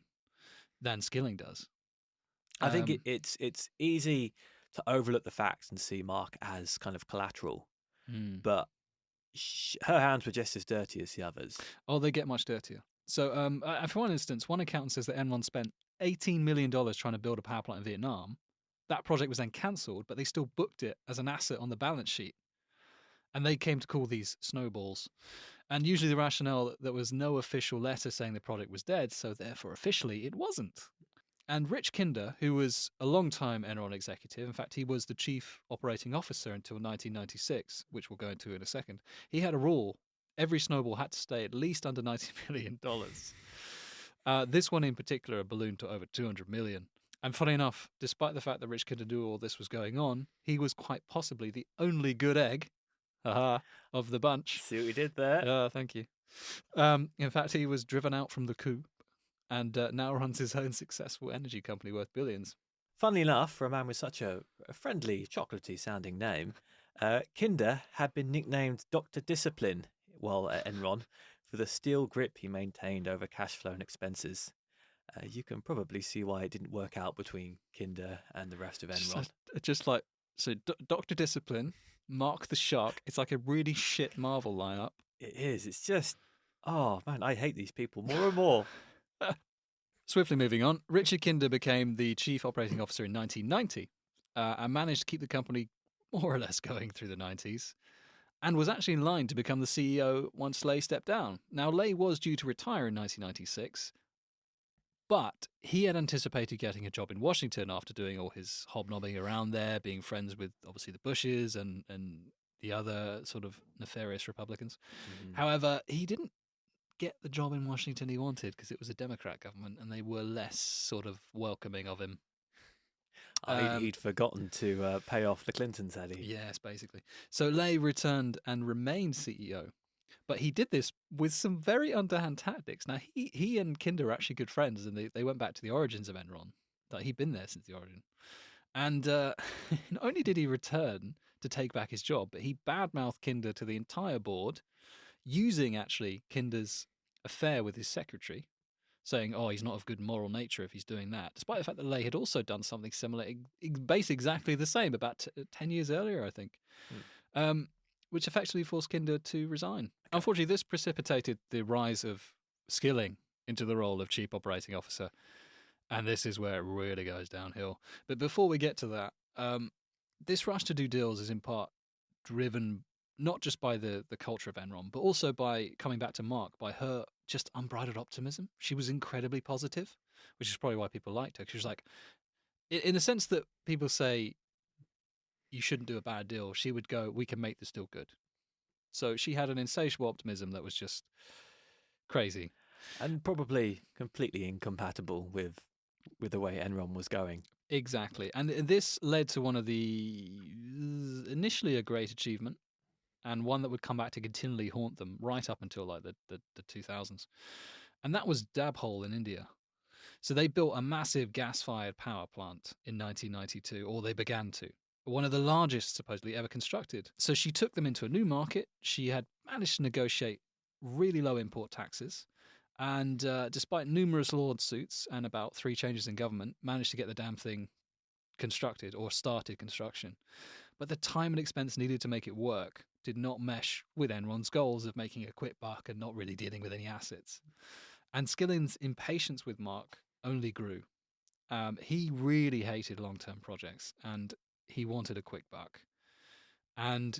than Skilling does. I think it's easy to overlook the facts and see Mark as kind of collateral, but her hands were just as dirty as the others. Oh, they get much dirtier. So, for one instance, one accountant says that Enron spent $18 million trying to build a power plant in Vietnam. That project was then cancelled, but they still booked it as an asset on the balance sheet. And they came to call these snowballs. And usually the rationale that there was no official letter saying the project was dead, so therefore officially it wasn't. And Rich Kinder, who was a long-time Enron executive, in fact, he was the chief operating officer until 1996, which we'll go into in a second, he had a rule. Every snowball had to stay at least under $90 million. This one in particular ballooned to over $200 million. And funny enough, despite the fact that Rich Kinder knew all this was going on, he was quite possibly the only good egg of the bunch. See what we did there? Thank you. In fact, he was driven out from the coup and now runs his own successful energy company worth billions. Funnily enough, for a man with such a friendly, chocolatey sounding name, Kinder had been nicknamed Dr. Discipline while at Enron for the steel grip he maintained over cash flow and expenses. You can probably see why it didn't work out between Kinder and the rest of Enron. So Dr. Discipline, Mark the Shark, it's like a really shit Marvel lineup. It is. It's just, oh man, I hate these people more and more. Swiftly moving on, Richard Kinder became the chief operating officer in 1990 and managed to keep the company more or less going through the 90s and was actually in line to become the CEO once Lay stepped down. Now, Lay was due to retire in 1996, but he had anticipated getting a job in Washington after doing all his hobnobbing around there, being friends with, obviously, the Bushes and the other sort of nefarious Republicans. However, he didn't get the job in Washington he wanted because it was a Democrat government and they were less sort of welcoming of him. He'd forgotten to pay off the Clintons, had he? Yes, basically. So Lay returned and remained CEO. But he did this with some very underhand tactics. Now, he and Kinder are actually good friends, and they went back to the origins of Enron. That he'd been there since the origin. And not only did he return to take back his job, but he badmouthed Kinder to the entire board, using actually Kinder's affair with his secretary, saying, oh, he's not of good moral nature if he's doing that, despite the fact that Lay had also done something similar, basically exactly the same, about 10 years earlier, I think, which effectively forced Kinder to resign. Unfortunately, this precipitated the rise of Skilling into the role of chief operating officer, and this is where it really goes downhill. But before we get to that, this rush to do deals is in part driven not just by the culture of Enron, but also by, coming back to Mark, by her just unbridled optimism. She was incredibly positive, which is probably why people liked her. She was like, in the sense that people say you shouldn't do a bad deal, she would go, we can make this deal good. So she had an insatiable optimism that was just crazy. And probably completely incompatible with the way Enron was going. Exactly. And this led to one of the, initially a great achievement, and one that would come back to continually haunt them right up until like the 2000s. And that was Dabhol in India. So they built a massive gas-fired power plant in 1992, or they began to. One of the largest supposedly ever constructed. So she took them into a new market. She had managed to negotiate really low import taxes. And despite numerous lawsuits and about 3 changes in government, managed to get the damn thing constructed or started construction. But the time and expense needed to make it work did not mesh with Enron's goals of making a quick buck and not really dealing with any assets. And Skilling's impatience with Mark only grew. He really hated long-term projects and he wanted a quick buck. And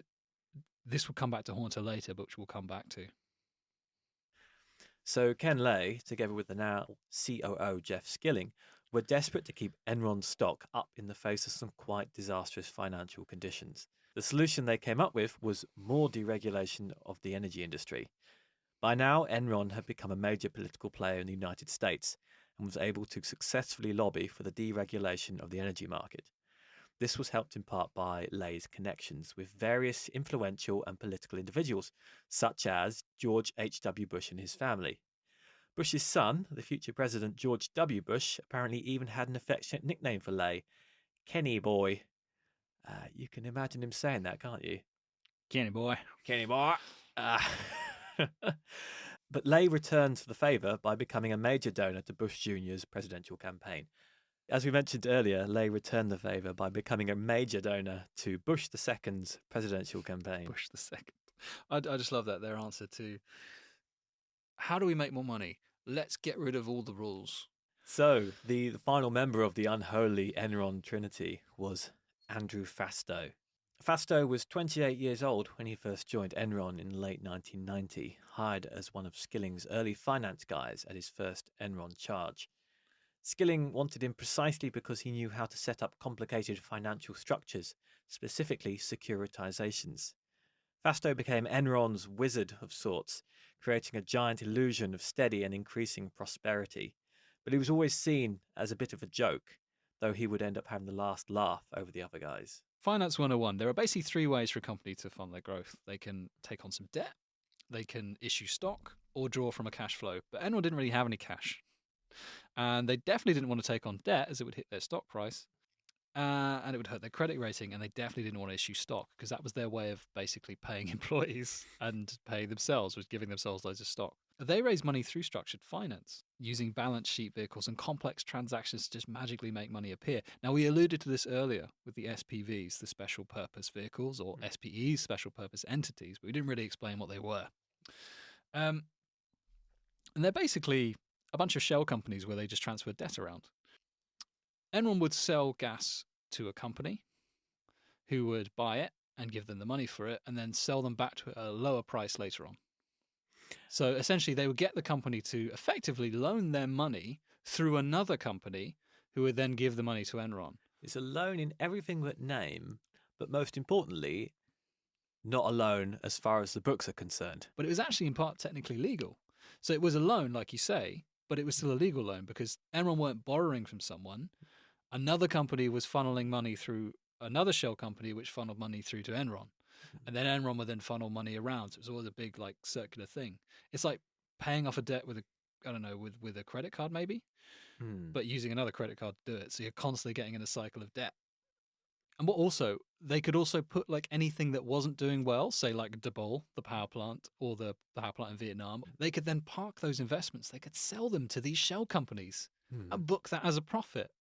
this will come back to haunt her later, but which we'll come back to. So Ken Lay, together with the now COO Jeff Skilling, were desperate to keep Enron's stock up in the face of some quite disastrous financial conditions. The solution they came up with was more deregulation of the energy industry. By now, Enron had become a major political player in the United States and was able to successfully lobby for the deregulation of the energy market. This was helped in part by Lay's connections with various influential and political individuals, such as George H.W. Bush and his family. Bush's son, the future President George W. Bush, apparently even had an affectionate nickname for Lay, Kenny Boy. You can imagine him saying that, can't you? Kenny Boy. Kenny Boy. But Lay returned the favour by becoming a major donor to Bush Jr.'s presidential campaign. As we mentioned earlier, Lay returned the favour by becoming a major donor to Bush II's presidential campaign. Bush II. I just love that, their answer to, how do we make more money? Let's get rid of all the rules. So, the final member of the unholy Enron Trinity was Andrew Fastow. Fastow was 28 years old when he first joined Enron in late 1990, hired as one of Skilling's early finance guys at his first Enron charge. Skilling wanted him precisely because he knew how to set up complicated financial structures, specifically securitizations. Fastow became Enron's wizard of sorts, creating a giant illusion of steady and increasing prosperity. But he was always seen as a bit of a joke, though he would end up having the last laugh over the other guys. Finance 101. There are basically 3 ways for a company to fund their growth. They can take on some debt, they can issue stock, or draw from a cash flow. But Enron didn't really have any cash. And they definitely didn't want to take on debt as it would hit their stock price. And it would hurt their credit rating. And they definitely didn't want to issue stock because that was their way of basically paying employees and paying themselves, was giving themselves loads of stock. They raised money through structured finance, using balance sheet vehicles and complex transactions to just magically make money appear. Now, we alluded to this earlier with the SPVs, the special purpose vehicles, or SPEs, special purpose entities, but we didn't really explain what they were. And they're basically a bunch of shell companies where they just transfer debt around. Enron would sell gas to a company who would buy it and give them the money for it and then sell them back to a lower price later on. So essentially they would get the company to effectively loan their money through another company who would then give the money to Enron. It's a loan in everything but name, but most importantly, not a loan as far as the books are concerned. But it was actually in part technically legal. So it was a loan, like you say, but it was still a legal loan because Enron weren't borrowing from someone. Another company was funneling money through another shell company, which funneled money through to Enron. And then Enron would then funnel money around. So it was always a big, like, circular thing. It's like paying off a debt with with a credit card maybe, but using another credit card to do it. So you're constantly getting in a cycle of debt. And they could also put like anything that wasn't doing well, say like Dabhol, the power plant, or the power plant in Vietnam, they could then park those investments. They could sell them to these shell companies and book that as a profit.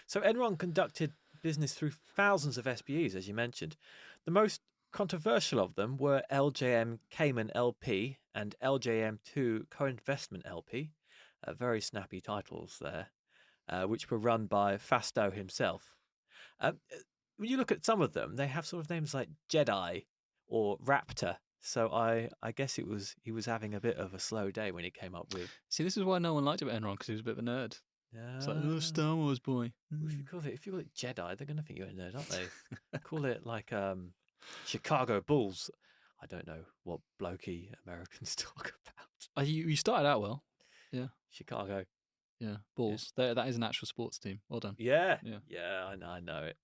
So Enron conducted business through thousands of SPEs, as you mentioned. The most controversial of them were LJM Cayman LP and LJM2 Co-Investment LP, very snappy titles there, which were run by Fastow himself. When you look at some of them, they have sort of names like Jedi or Raptor. So I guess he was having a bit of a slow day when he came up with. See, this is why no one liked him at Enron, because he was a bit of a nerd. Yeah. It's like, oh, Star Wars boy. If you call it Jedi, they're going to think you're a nerd, aren't they? Call it like Chicago Bulls. I don't know what blokey Americans talk about. You started out well. Yeah. Chicago. Yeah. Bulls. Yeah. That is an actual sports team. Well done. Yeah. I know it.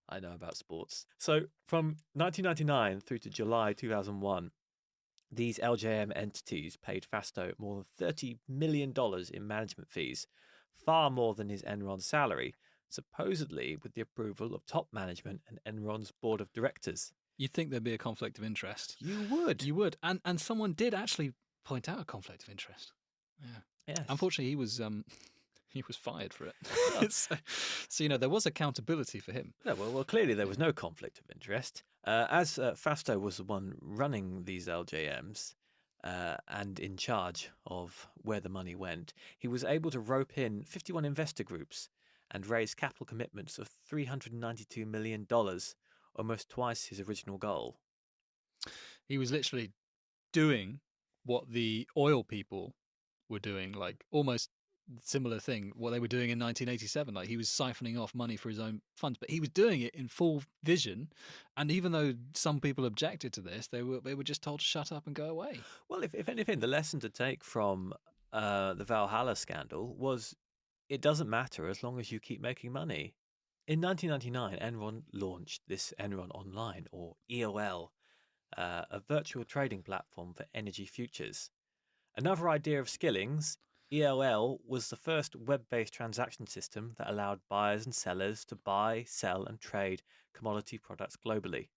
I know about sports. So from 1999 through to July 2001, these LJM entities paid Fasto more than $30 million in management fees, far more than his Enron salary, supposedly with the approval of top management and Enron's board of directors. You'd think there'd be a conflict of interest. You would. You would. And someone did actually point out a conflict of interest. Yeah. Yes. Unfortunately, he was fired for it. Oh. So, there was accountability for him. No, well, clearly there was no conflict of interest. As Fasto was the one running these LJMs and in charge of where the money went, he was able to rope in 51 investor groups and raise capital commitments of $392 million, almost twice his original goal. He was literally doing what the oil people were doing, like almost similar thing, what they were doing in 1987. Like he was siphoning off money for his own funds, but he was doing it in full vision. And even though some people objected to this, they were just told to shut up and go away. Well, if anything, the lesson to take from the Valhalla scandal was it doesn't matter as long as you keep making money. In 1999, Enron launched this Enron Online, or EOL, a virtual trading platform for energy futures. Another idea of Skilling's, EOL was the first web-based transaction system that allowed buyers and sellers to buy, sell, and trade commodity products globally.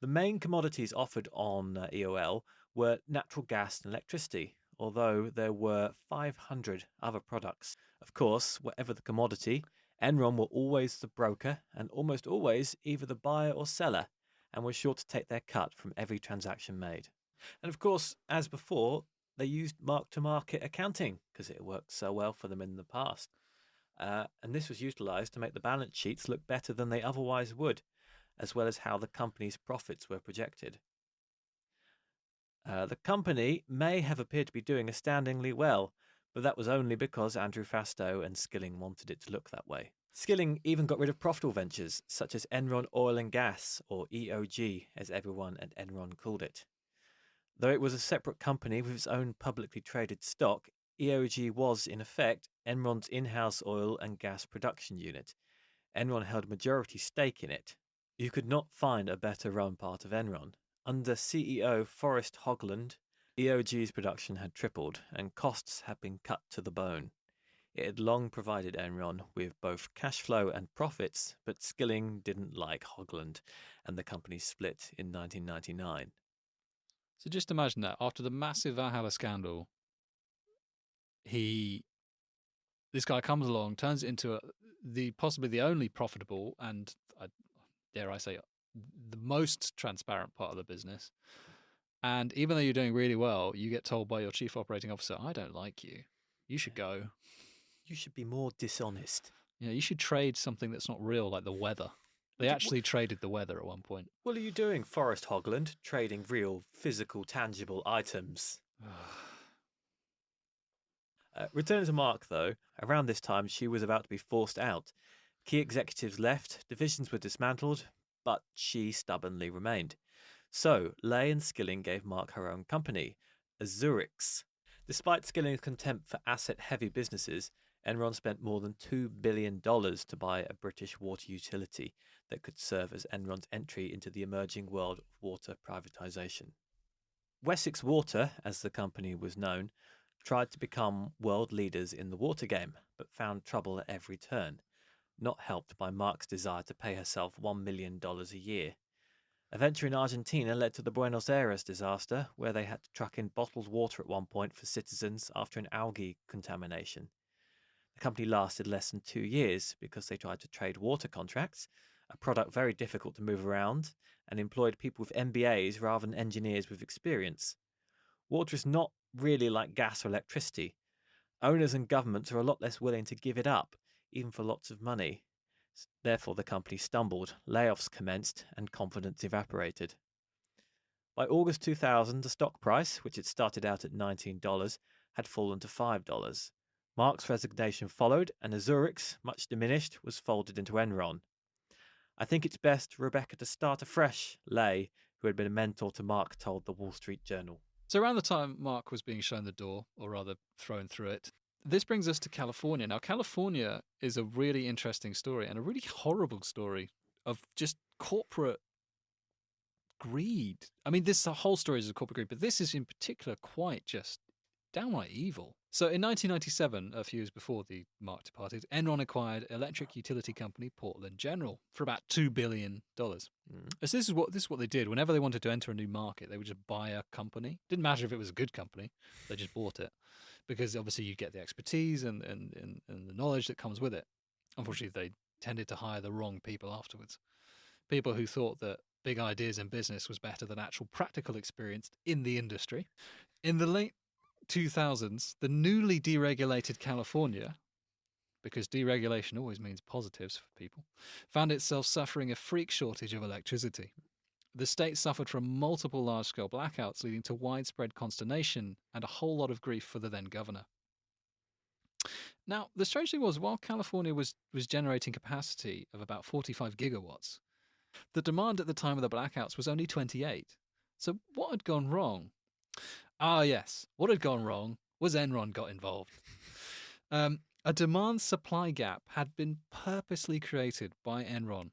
The main commodities offered on EOL were natural gas and electricity, although there were 500 other products. Of course, whatever the commodity, Enron were always the broker and almost always either the buyer or seller, and were sure to take their cut from every transaction made. And of course, as before, they used mark-to-market accounting because it worked so well for them in the past. And this was utilised to make the balance sheets look better than they otherwise would, as well as how the company's profits were projected. The company may have appeared to be doing astoundingly well, but that was only because Andrew Fastow and Skilling wanted it to look that way. Skilling even got rid of profitable ventures such as Enron Oil and Gas, or EOG as everyone at Enron called it. Though it was a separate company with its own publicly traded stock, EOG was, in effect, Enron's in-house oil and gas production unit. Enron held a majority stake in it. You could not find a better run part of Enron. Under CEO Forrest Hogland, EOG's production had tripled and costs had been cut to the bone. It had long provided Enron with both cash flow and profits, but Skilling didn't like Hogland, and the company split in 1999. So just imagine that after the massive Valhalla scandal, this guy comes along, turns it into possibly the only profitable and, dare I say, the most transparent part of the business. And even though you're doing really well, you get told by your chief operating officer, "I don't like you. You should go. You should be more dishonest. Yeah, you should trade something that's not real, like the weather." They actually traded the weather at one point. What are you doing, Forrest Hogland? Trading real, physical, tangible items. Returning to Mark, though, around this time she was about to be forced out. Key executives left, divisions were dismantled, but she stubbornly remained. So, Lay and Skilling gave Mark her own company, Azurix. Despite Skilling's contempt for asset-heavy businesses, Enron spent more than $2 billion to buy a British water utility that could serve as Enron's entry into the emerging world of water privatisation. Wessex Water, as the company was known, tried to become world leaders in the water game, but found trouble at every turn, not helped by Mark's desire to pay herself $1 million a year. A venture in Argentina led to the Buenos Aires disaster, where they had to truck in bottled water at one point for citizens after an algae contamination. The company lasted less than 2 years because they tried to trade water contracts, a product very difficult to move around, and employed people with MBAs rather than engineers with experience. Water is not really like gas or electricity. Owners and governments are a lot less willing to give it up, even for lots of money. Therefore, the company stumbled, layoffs commenced, and confidence evaporated. By August 2000, the stock price, which had started out at $19, had fallen to $5. Mark's resignation followed, and Azurix, much diminished, was folded into Enron. "I think it's best, Rebecca, to start afresh," Lay, who had been a mentor to Mark, told the Wall Street Journal. So around the time Mark was being shown the door, or rather thrown through it, this brings us to California. Now, California is a really interesting story and a really horrible story of just corporate greed. I mean, this whole story is a corporate greed, but this is in particular quite just downright evil. So in 1997, a few years before the mark departed, Enron acquired electric utility company Portland General for about $2 billion. So this is what they did. Whenever they wanted to enter a new market, they would just buy a company. Didn't matter if it was a good company, they just bought it. Because obviously you get the expertise and the knowledge that comes with it. Unfortunately, they tended to hire the wrong people afterwards. People who thought that big ideas in business was better than actual practical experience in the industry. In the late 2000s, the newly deregulated California, because deregulation always means positives for people, found itself suffering a freak shortage of electricity. The state suffered from multiple large-scale blackouts, leading to widespread consternation and a whole lot of grief for the then governor. Now, the strange thing was, while California was generating capacity of about 45 gigawatts, the demand at the time of the blackouts was only 28. So what had gone wrong? Ah, yes. What had gone wrong was Enron got involved. A demand-supply gap had been purposely created by Enron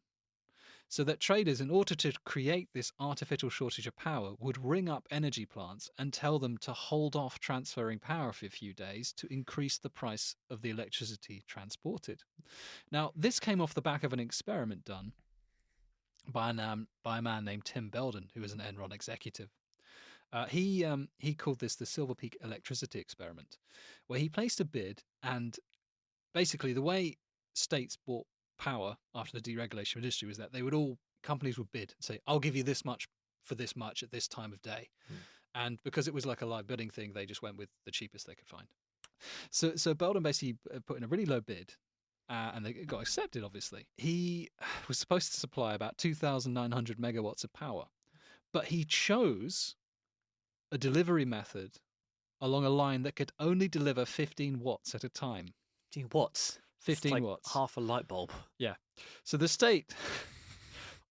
so that traders, in order to create this artificial shortage of power, would ring up energy plants and tell them to hold off transferring power for a few days to increase the price of the electricity transported. Now, this came off the back of an experiment done by a man named Tim Belden, who was an Enron executive. He called this the Silver Peak Electricity Experiment, where he placed a bid, and basically the way states bought power after the deregulation of industry was that companies would bid and say, I'll give you this much for this much at this time of day. And because it was like a live bidding thing, they just went with the cheapest they could find. So Belden basically put in a really low bid, and it got accepted, obviously. He was supposed to supply about 2,900 megawatts of power, but he chose a delivery method along a line that could only deliver 15 watts at a time. 15 watts? 15 like watts. Half a light bulb. Yeah. So the state,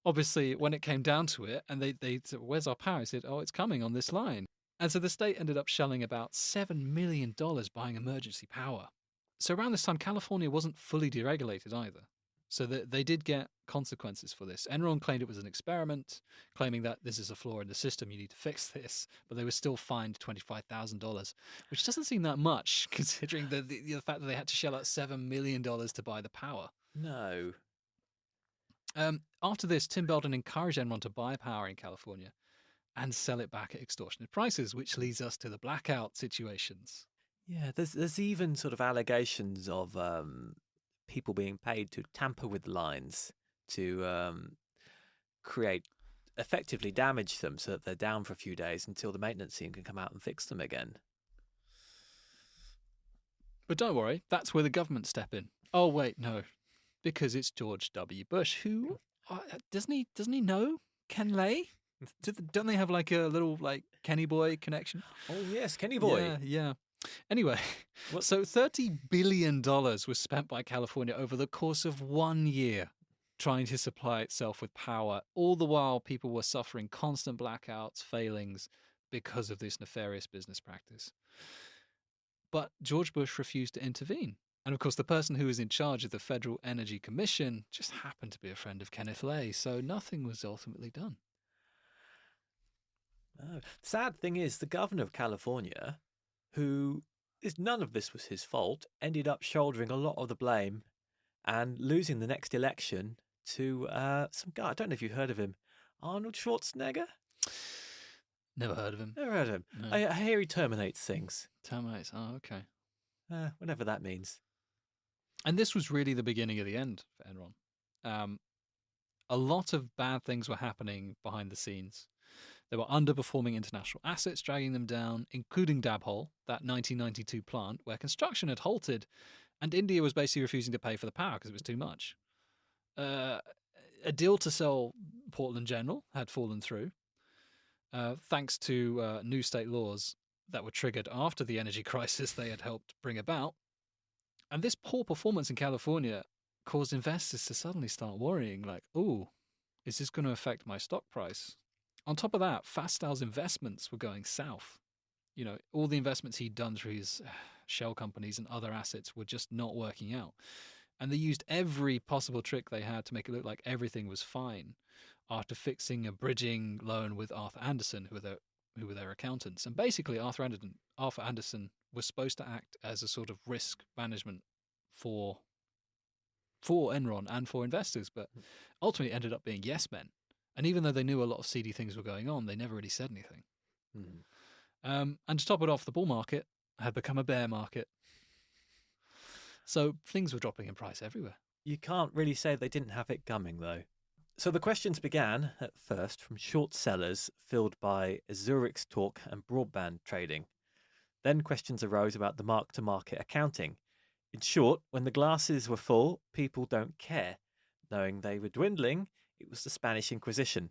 obviously, when it came down to it, and they said, where's our power? He said, oh, it's coming on this line. And so the state ended up shelling about $7 million buying emergency power. So around this time, California wasn't fully deregulated either. So they did get consequences for this. Enron claimed it was an experiment, claiming that this is a flaw in the system, you need to fix this. But they were still fined $25,000, which doesn't seem that much, considering the fact that they had to shell out $7 million to buy the power. No. After this, Tim Belden encouraged Enron to buy power in California and sell it back at extortionate prices, which leads us to the blackout situations. Yeah, there's even sort of allegations of people being paid to tamper with lines to effectively damage them so that they're down for a few days until the maintenance team can come out and fix them again. But don't worry, that's where the government step in. Oh, wait, no, because it's George W. Bush, who doesn't he know Ken Lay? Don't they have like a little like Kenny Boy connection? Oh yes, Kenny Boy. Yeah. Anyway, so $30 billion was spent by California over the course of 1 year trying to supply itself with power. All the while, people were suffering constant blackouts, failings because of this nefarious business practice. But George Bush refused to intervene. And of course, the person who was in charge of the Federal Energy Commission just happened to be a friend of Kenneth Lay, so nothing was ultimately done. Oh. Sad thing is, the governor of California, none of this was his fault, ended up shouldering a lot of the blame and losing the next election to some guy. I don't know if you've heard of him, Arnold Schwarzenegger. Never heard of him. Never heard of him. No. I hear he terminates things. Terminates. Oh, okay. Whatever that means. And this was really the beginning of the end for Enron. A lot of bad things were happening behind the scenes. They were underperforming international assets, dragging them down, including Dabhol, that 1992 plant where construction had halted, and India was basically refusing to pay for the power because it was too much. A deal to sell Portland General had fallen through, thanks to new state laws that were triggered after the energy crisis they had helped bring about. And this poor performance in California caused investors to suddenly start worrying, like, oh, is this going to affect my stock price? On top of that, Fastal's investments were going south. You know, all the investments he'd done through his shell companies and other assets were just not working out. And they used every possible trick they had to make it look like everything was fine after fixing a bridging loan with Arthur Andersen, who were their accountants. And basically, Arthur Andersen was supposed to act as a sort of risk management for Enron and for investors, but ultimately ended up being yes men. And even though they knew a lot of seedy things were going on, they never really said anything. And to top it off, the bull market had become a bear market. So things were dropping in price everywhere. You can't really say they didn't have it coming, though. So the questions began, at first, from short sellers filled by Zurich's talk and broadband trading. Then questions arose about the mark-to-market accounting. In short, when the glasses were full, people don't care. Knowing they were dwindling, it was the Spanish Inquisition.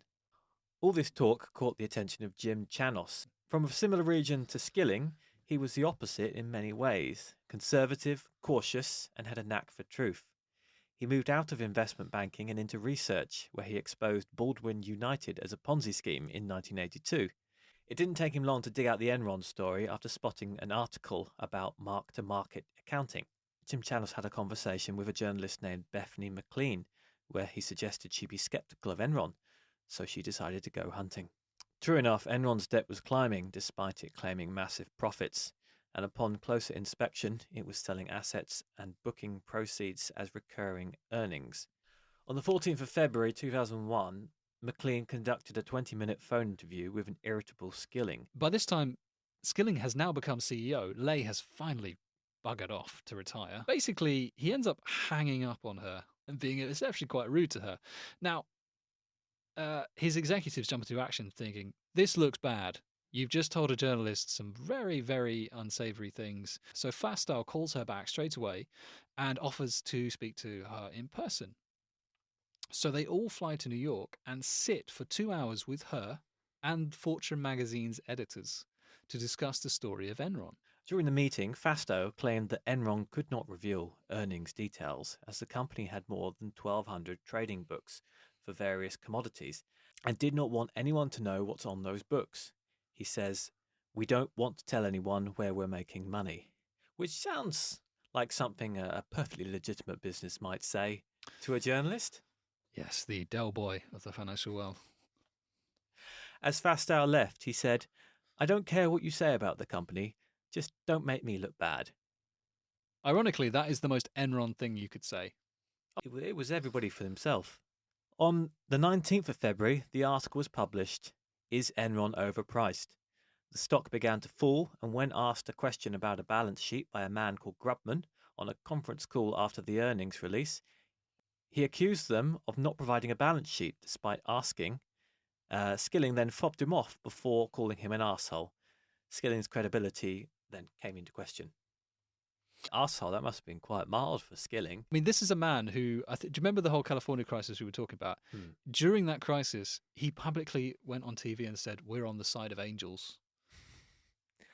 All this talk caught the attention of Jim Chanos. From a similar region to Skilling, he was the opposite in many ways. Conservative, cautious, and had a knack for truth. He moved out of investment banking and into research, where he exposed Baldwin United as a Ponzi scheme in 1982. It didn't take him long to dig out the Enron story after spotting an article about mark-to-market accounting. Jim Chanos had a conversation with a journalist named Bethany McLean, where he suggested she be skeptical of Enron, so she decided to go hunting. True enough, Enron's debt was climbing, despite it claiming massive profits, and upon closer inspection, it was selling assets and booking proceeds as recurring earnings. On the 14th of February 2001, McLean conducted a 20-minute phone interview with an irritable Skilling. By this time, Skilling has now become CEO. Lay has finally buggered off to retire. Basically, he ends up hanging up on her and being exceptionally quite rude to her. Now, his executives jump into action thinking, this looks bad. You've just told a journalist some very, very unsavory things. So Fastow calls her back straight away and offers to speak to her in person. So they all fly to New York and sit for 2 hours with her and Fortune magazine's editors to discuss the story of Enron. During the meeting, Fastow claimed that Enron could not reveal earnings details, as the company had more than 1,200 trading books for various commodities and did not want anyone to know what's on those books. He says, "We don't want to tell anyone where we're making money," which sounds like something a perfectly legitimate business might say to a journalist. Yes, the Del Boy of the financial world. As Fastow left, he said, "I don't care what you say about the company, just don't make me look bad." Ironically, that is the most Enron thing you could say. It was everybody for himself. On the 19th of February, the article was published, "Is Enron overpriced?" The stock began to fall, and when asked a question about a balance sheet by a man called Grubman on a conference call after the earnings release, he accused them of not providing a balance sheet despite asking. Skilling then fobbed him off before calling him an arsehole. Skilling's credibility then came into question. Arsehole, that must have been quite mild for Skilling. I mean, this is a man who, do you remember the whole California crisis we were talking about? During that crisis, he publicly went on TV and said, "We're on the side of angels."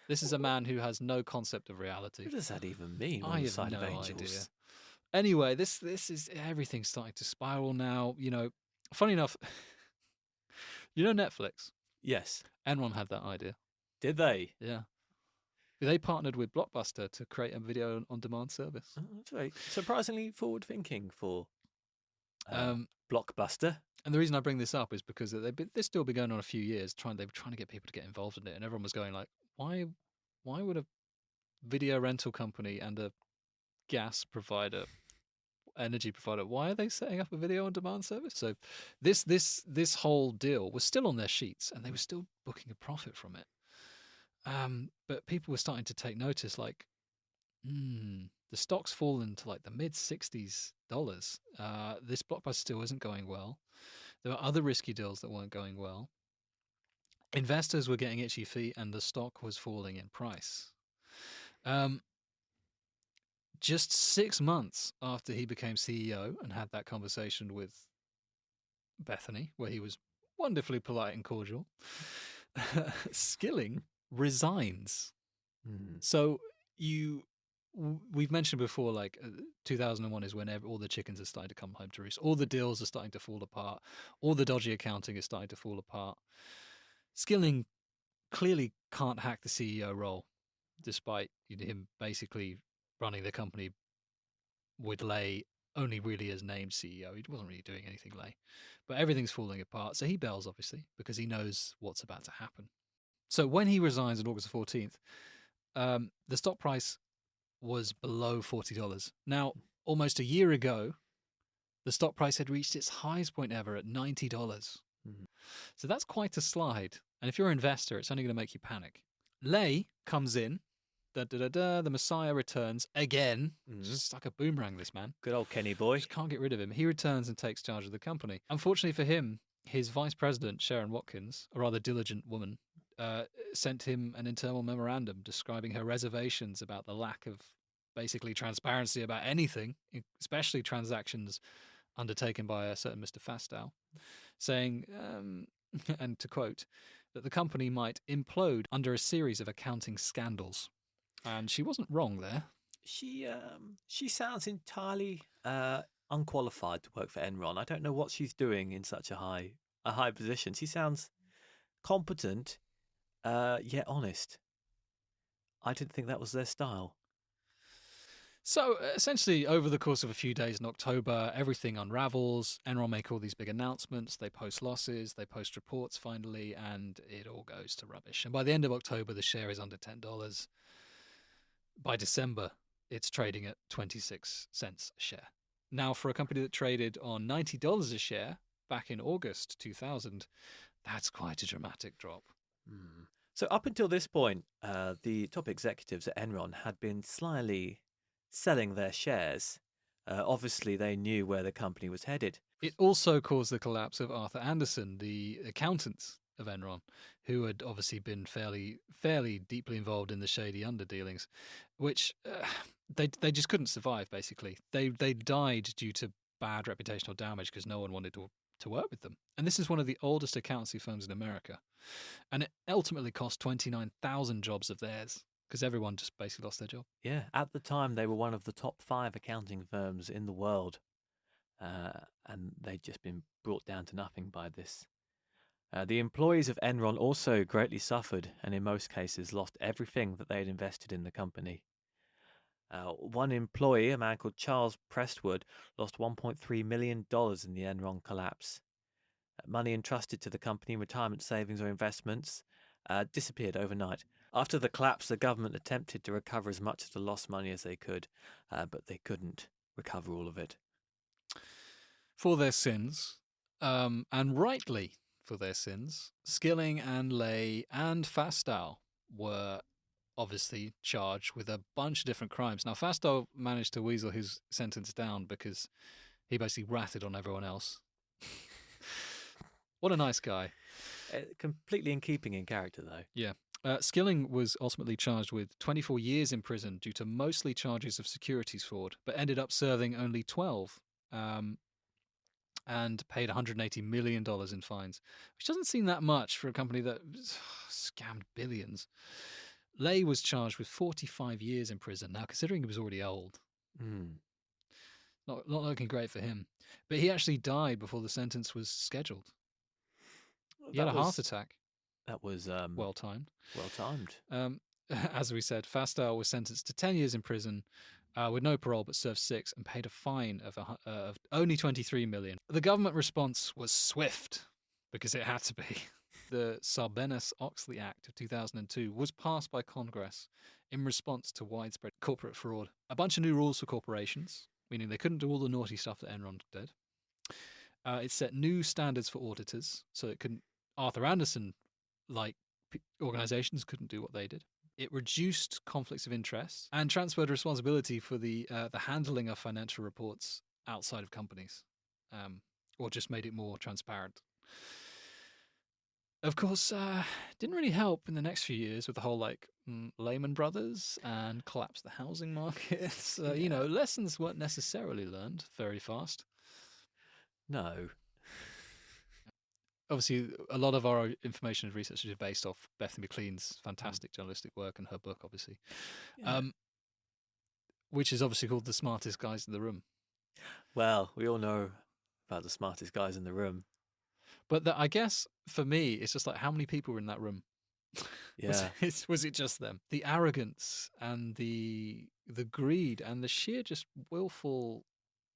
This is a man who has no concept of reality. What does that even mean, I on the have side no of angels? idea. Anyway, this is everything's starting to spiral now. You know, funny enough, you know Netflix? Yes. Enron had that idea. Did they? Yeah. They partnered with Blockbuster to create a video on demand service. Oh, that's very surprisingly forward thinking for Blockbuster. And the reason I bring this up is because they've still been going on a few years. They were trying to get people to get involved in it, and everyone was going like, "Why would a video rental company and a gas provider, energy provider, why are they setting up a video on demand service?" So this whole deal was still on their sheets, and they were still booking a profit from it. But people were starting to take notice, like, the stock's fallen to like the mid-60s dollars. This Blockbuster still isn't going well. There were other risky deals that weren't going well. Investors were getting itchy feet, and the stock was falling in price. Just 6 months after he became CEO and had that conversation with Bethany, where he was wonderfully polite and cordial, Skilling resigns. So we've mentioned before, like 2001 is when all the chickens are starting to come home to roost. All the deals are starting to fall apart. All the dodgy accounting is starting to fall apart. Skilling clearly can't hack the CEO role, despite him basically running the company with Lay only really as named CEO. He wasn't really doing anything late. But everything's falling apart. So he bails, obviously, because he knows what's about to happen. So when he resigns on August 14th, the stock price was below $40. Now, almost a year ago, the stock price had reached its highest point ever at $90. Mhm. So that's quite a slide. And if you're an investor, it's only going to make you panic. Lay comes in. The Messiah returns again. Just like a boomerang, this man. Good old Kenny boy. Just can't get rid of him. He returns and takes charge of the company. Unfortunately for him, his vice president, Sharon Watkins, a rather diligent woman, sent him an internal memorandum describing her reservations about the lack of basically transparency about anything, especially transactions undertaken by a certain Mr. Fastow, saying, and to quote, that the company might implode under a series of accounting scandals. And she wasn't wrong there. She sounds entirely unqualified to work for Enron. I don't know what she's doing in such a high position. She sounds competent, yet honest. I didn't think that was their style. So essentially, over the course of a few days in October, everything unravels. Enron make all these big announcements. They post losses. They post reports finally, and it all goes to rubbish. And by the end of October, the share is under $10. By December, it's trading at 26 cents a share. Now, for a company that traded on $90 a share back in August 2000, that's quite a dramatic drop. So up until this point, the top executives at Enron had been slyly selling their shares. Obviously, they knew where the company was headed. It also caused the collapse of Arthur Andersen, the accountant of Enron, who had obviously been fairly deeply involved in the shady underdealings, which they just couldn't survive. Basically, they died due to bad reputational damage because no one wanted to work with them. And this is one of the oldest accountancy firms in America, and it ultimately cost 29,000 jobs of theirs because everyone just basically lost their job. Yeah, at the time they were one of the top 5 accounting firms in the world, and they'd just been brought down to nothing by this. The employees of Enron also greatly suffered and in most cases lost everything that they had invested in the company. One employee, a man called Charles Prestwood, lost $1.3 million in the Enron collapse. Money entrusted to the company in retirement savings or investments disappeared overnight. After the collapse, the government attempted to recover as much of the lost money as they could, but they couldn't recover all of it. For their sins, and rightly for their sins, Skilling and Lay and Fastow were obviously charged with a bunch of different crimes. Now, Fastow managed to weasel his sentence down because he basically ratted on everyone else. What a nice guy. Completely in keeping in character, though. Yeah. Skilling was ultimately charged with 24 years in prison due to mostly charges of securities fraud, but ended up serving only 12 and paid $180 million in fines, which doesn't seem that much for a company that scammed billions. Lay was charged with 45 years in prison. Now, considering he was already old, not looking great for him. But he actually died before the sentence was scheduled. He had a heart attack. That was well timed. Well timed. As we said, Fastow was sentenced to 10 years in prison with no parole, but served 6 and paid a fine of only $23 million. The government response was swift because it had to be. The Sarbanes-Oxley Act of 2002 was passed by Congress in response to widespread corporate fraud. A bunch of new rules for corporations, meaning they couldn't do all the naughty stuff that Enron did. It set new standards for auditors, so it couldn't. Arthur Andersen, like organizations, couldn't do what they did. It reduced conflicts of interest and transferred responsibility for the handling of financial reports outside of companies, or just made it more transparent. Of course, didn't really help in the next few years with the whole Lehman Brothers and collapse the housing markets. Lessons weren't necessarily learned very fast. No. Obviously, a lot of our information and research is based off Bethany McLean's fantastic journalistic work and her book, obviously, which is obviously called The Smartest Guys in the Room. Well, we all know about the smartest guys in the room. But I guess for me, it's just like how many people were in that room? Yeah. was it just them? The arrogance and the greed and the sheer just willful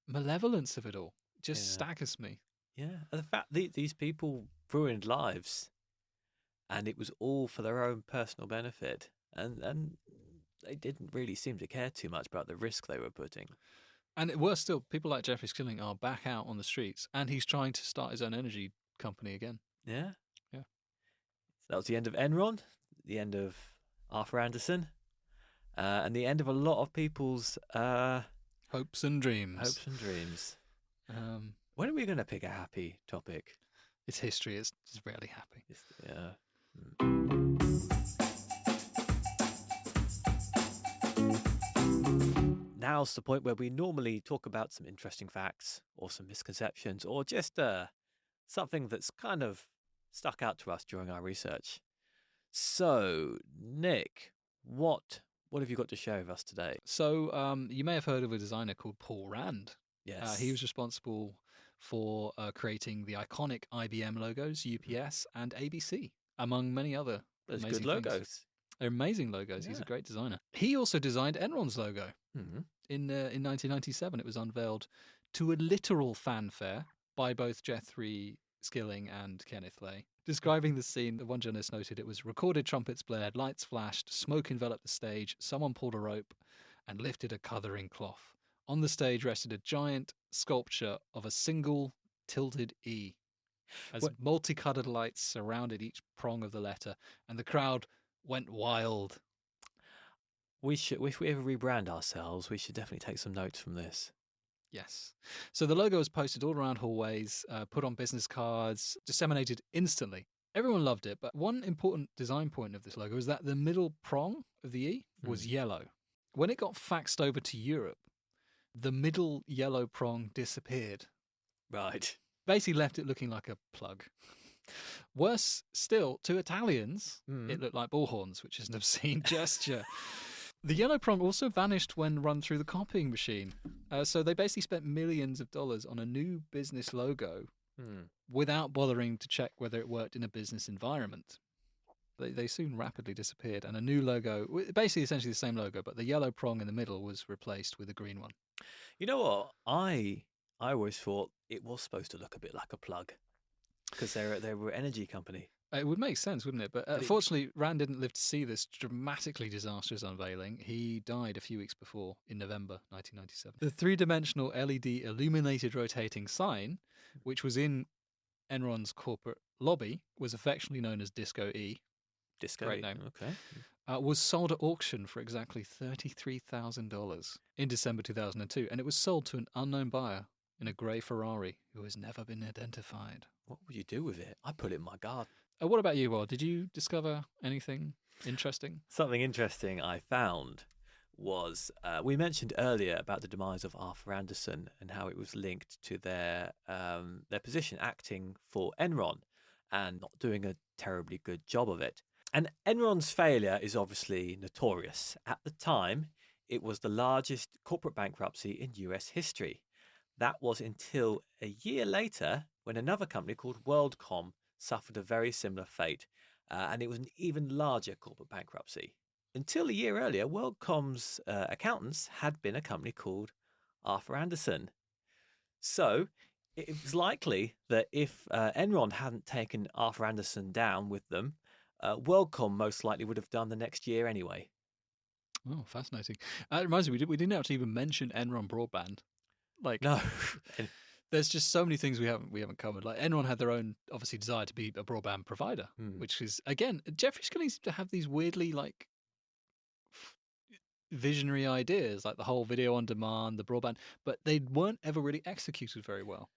malevolence of it all just Yeah. staggers me. Yeah, and the fact these people ruined lives, and it was all for their own personal benefit, and they didn't really seem to care too much about the risk they were putting. And worse still, people like Jeffrey Skilling are back out on the streets, and he's trying to start his own energy company again. Yeah. Yeah. So that was the end of Enron, the end of Arthur Andersen, and the end of a lot of people's Hopes and dreams. hopes and dreams. Um, When are we going to pick a happy topic? it's history. It's rarely happy. Yeah. Now's the point where we normally talk about some interesting facts or some misconceptions or just something that's kind of stuck out to us during our research. So, Nick, what have you got to share with us today? So you may have heard of a designer called Paul Rand. Yes. He was responsible for creating the iconic IBM logos, UPS, and ABC, among many other Those amazing good things. logos. They're amazing logos. He's a Yeah. great designer. He also designed Enron's logo. Hmm. In 1997, it was unveiled to a literal fanfare by both Jeffrey Skilling and Kenneth Lay. Describing the scene, the one journalist noted it was recorded trumpets blared, lights flashed, smoke enveloped the stage, someone pulled a rope and lifted a coloring cloth. On the stage rested a giant sculpture of a single tilted E, as What- multicolored lights surrounded each prong of the letter, and the crowd went wild. We should, if we ever rebrand ourselves, we should definitely take some notes from this. Yes. So the logo was posted all around hallways, put on business cards, disseminated instantly. Everyone loved it, but one important design point of this logo is that the middle prong of the E was yellow. When it got faxed over to Europe, the middle yellow prong disappeared. Right. Basically left it looking like a plug. Worse still, to Italians, it looked like bullhorns, which is an obscene gesture. The yellow prong also vanished when run through the copying machine. So they basically spent millions of dollars on a new business logo without bothering to check whether it worked in a business environment. They soon rapidly disappeared, and a new logo, basically essentially the same logo, but the yellow prong in the middle was replaced with a green one. You know what? I always thought it was supposed to look a bit like a plug because they were an energy company. It would make sense, wouldn't it? But unfortunately, Rand didn't live to see this dramatically disastrous unveiling. He died a few weeks before, in November 1997. The three-dimensional LED illuminated rotating sign, which was in Enron's corporate lobby, was affectionately known as Disco E. Disco. Great name. Okay. Was sold at auction for exactly $33,000 in December 2002, and it was sold to an unknown buyer in a grey Ferrari who has never been identified. What would you do with it? I put it in my garden. What about you, Will? Did you discover anything interesting? Something interesting I found was we mentioned earlier about the demise of Arthur Andersen and how it was linked to their position acting for Enron and not doing a terribly good job of it. And Enron's failure is obviously notorious. At the time, it was the largest corporate bankruptcy in US history. That was until a year later when another company called WorldCom suffered a very similar fate, and it was an even larger corporate bankruptcy. Until a year earlier, WorldCom's accountants had been a company called Arthur Andersen. So it was likely that if Enron hadn't taken Arthur Andersen down with them, WorldCom most likely would have done the next year anyway. Oh, fascinating. It reminds me, we didn't actually even mention Enron Broadband. No. There's just so many things we haven't covered. Like Enron had their own obviously desire to be a broadband provider, which is again Jeffrey Skilling seems to have these weirdly like visionary ideas, like the whole video on demand, the broadband, but they weren't ever really executed very well.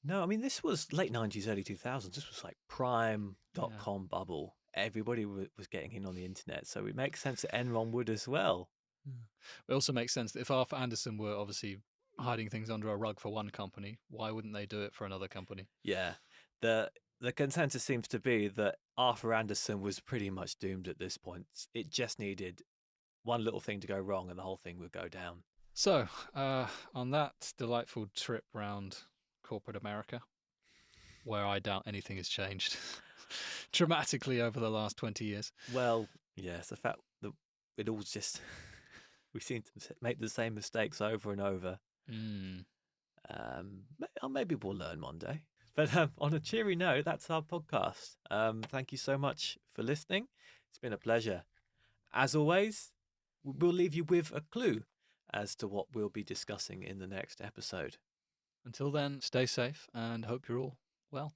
No, I mean this was late 90s, early 2000s. This was like prime .com bubble. Everybody was getting in on the internet, so it makes sense that Enron would as well. It also makes sense that if Arthur Andersen were obviously hiding things under a rug for one company, why wouldn't they do it for another company? Yeah. The consensus seems to be that Arthur Andersen was pretty much doomed at this point. It just needed one little thing to go wrong and the whole thing would go down. So, on that delightful trip round corporate America, where I doubt anything has changed dramatically over the last 20 years. Well, yes, the fact that it all just... we seem to make the same mistakes over and over. Maybe we'll learn one day. But on a cheery note, that's our podcast. Thank you so much for listening. It's been a pleasure. As always, we'll leave you with a clue as to what we'll be discussing in the next episode. Until then, stay safe and hope you're all well.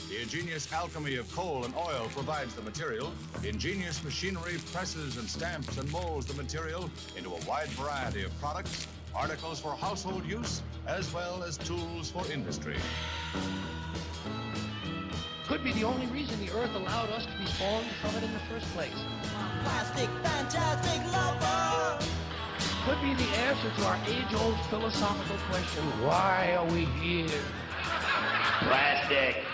The ingenious alchemy of coal and oil provides the material. Ingenious machinery presses and stamps and molds the material into a wide variety of products, articles for household use, as well as tools for industry. Could be the only reason the Earth allowed us to be spawned from it in the first place. Plastic, fantastic lover! Could be the answer to our age-old philosophical question, why are we here? Plastic!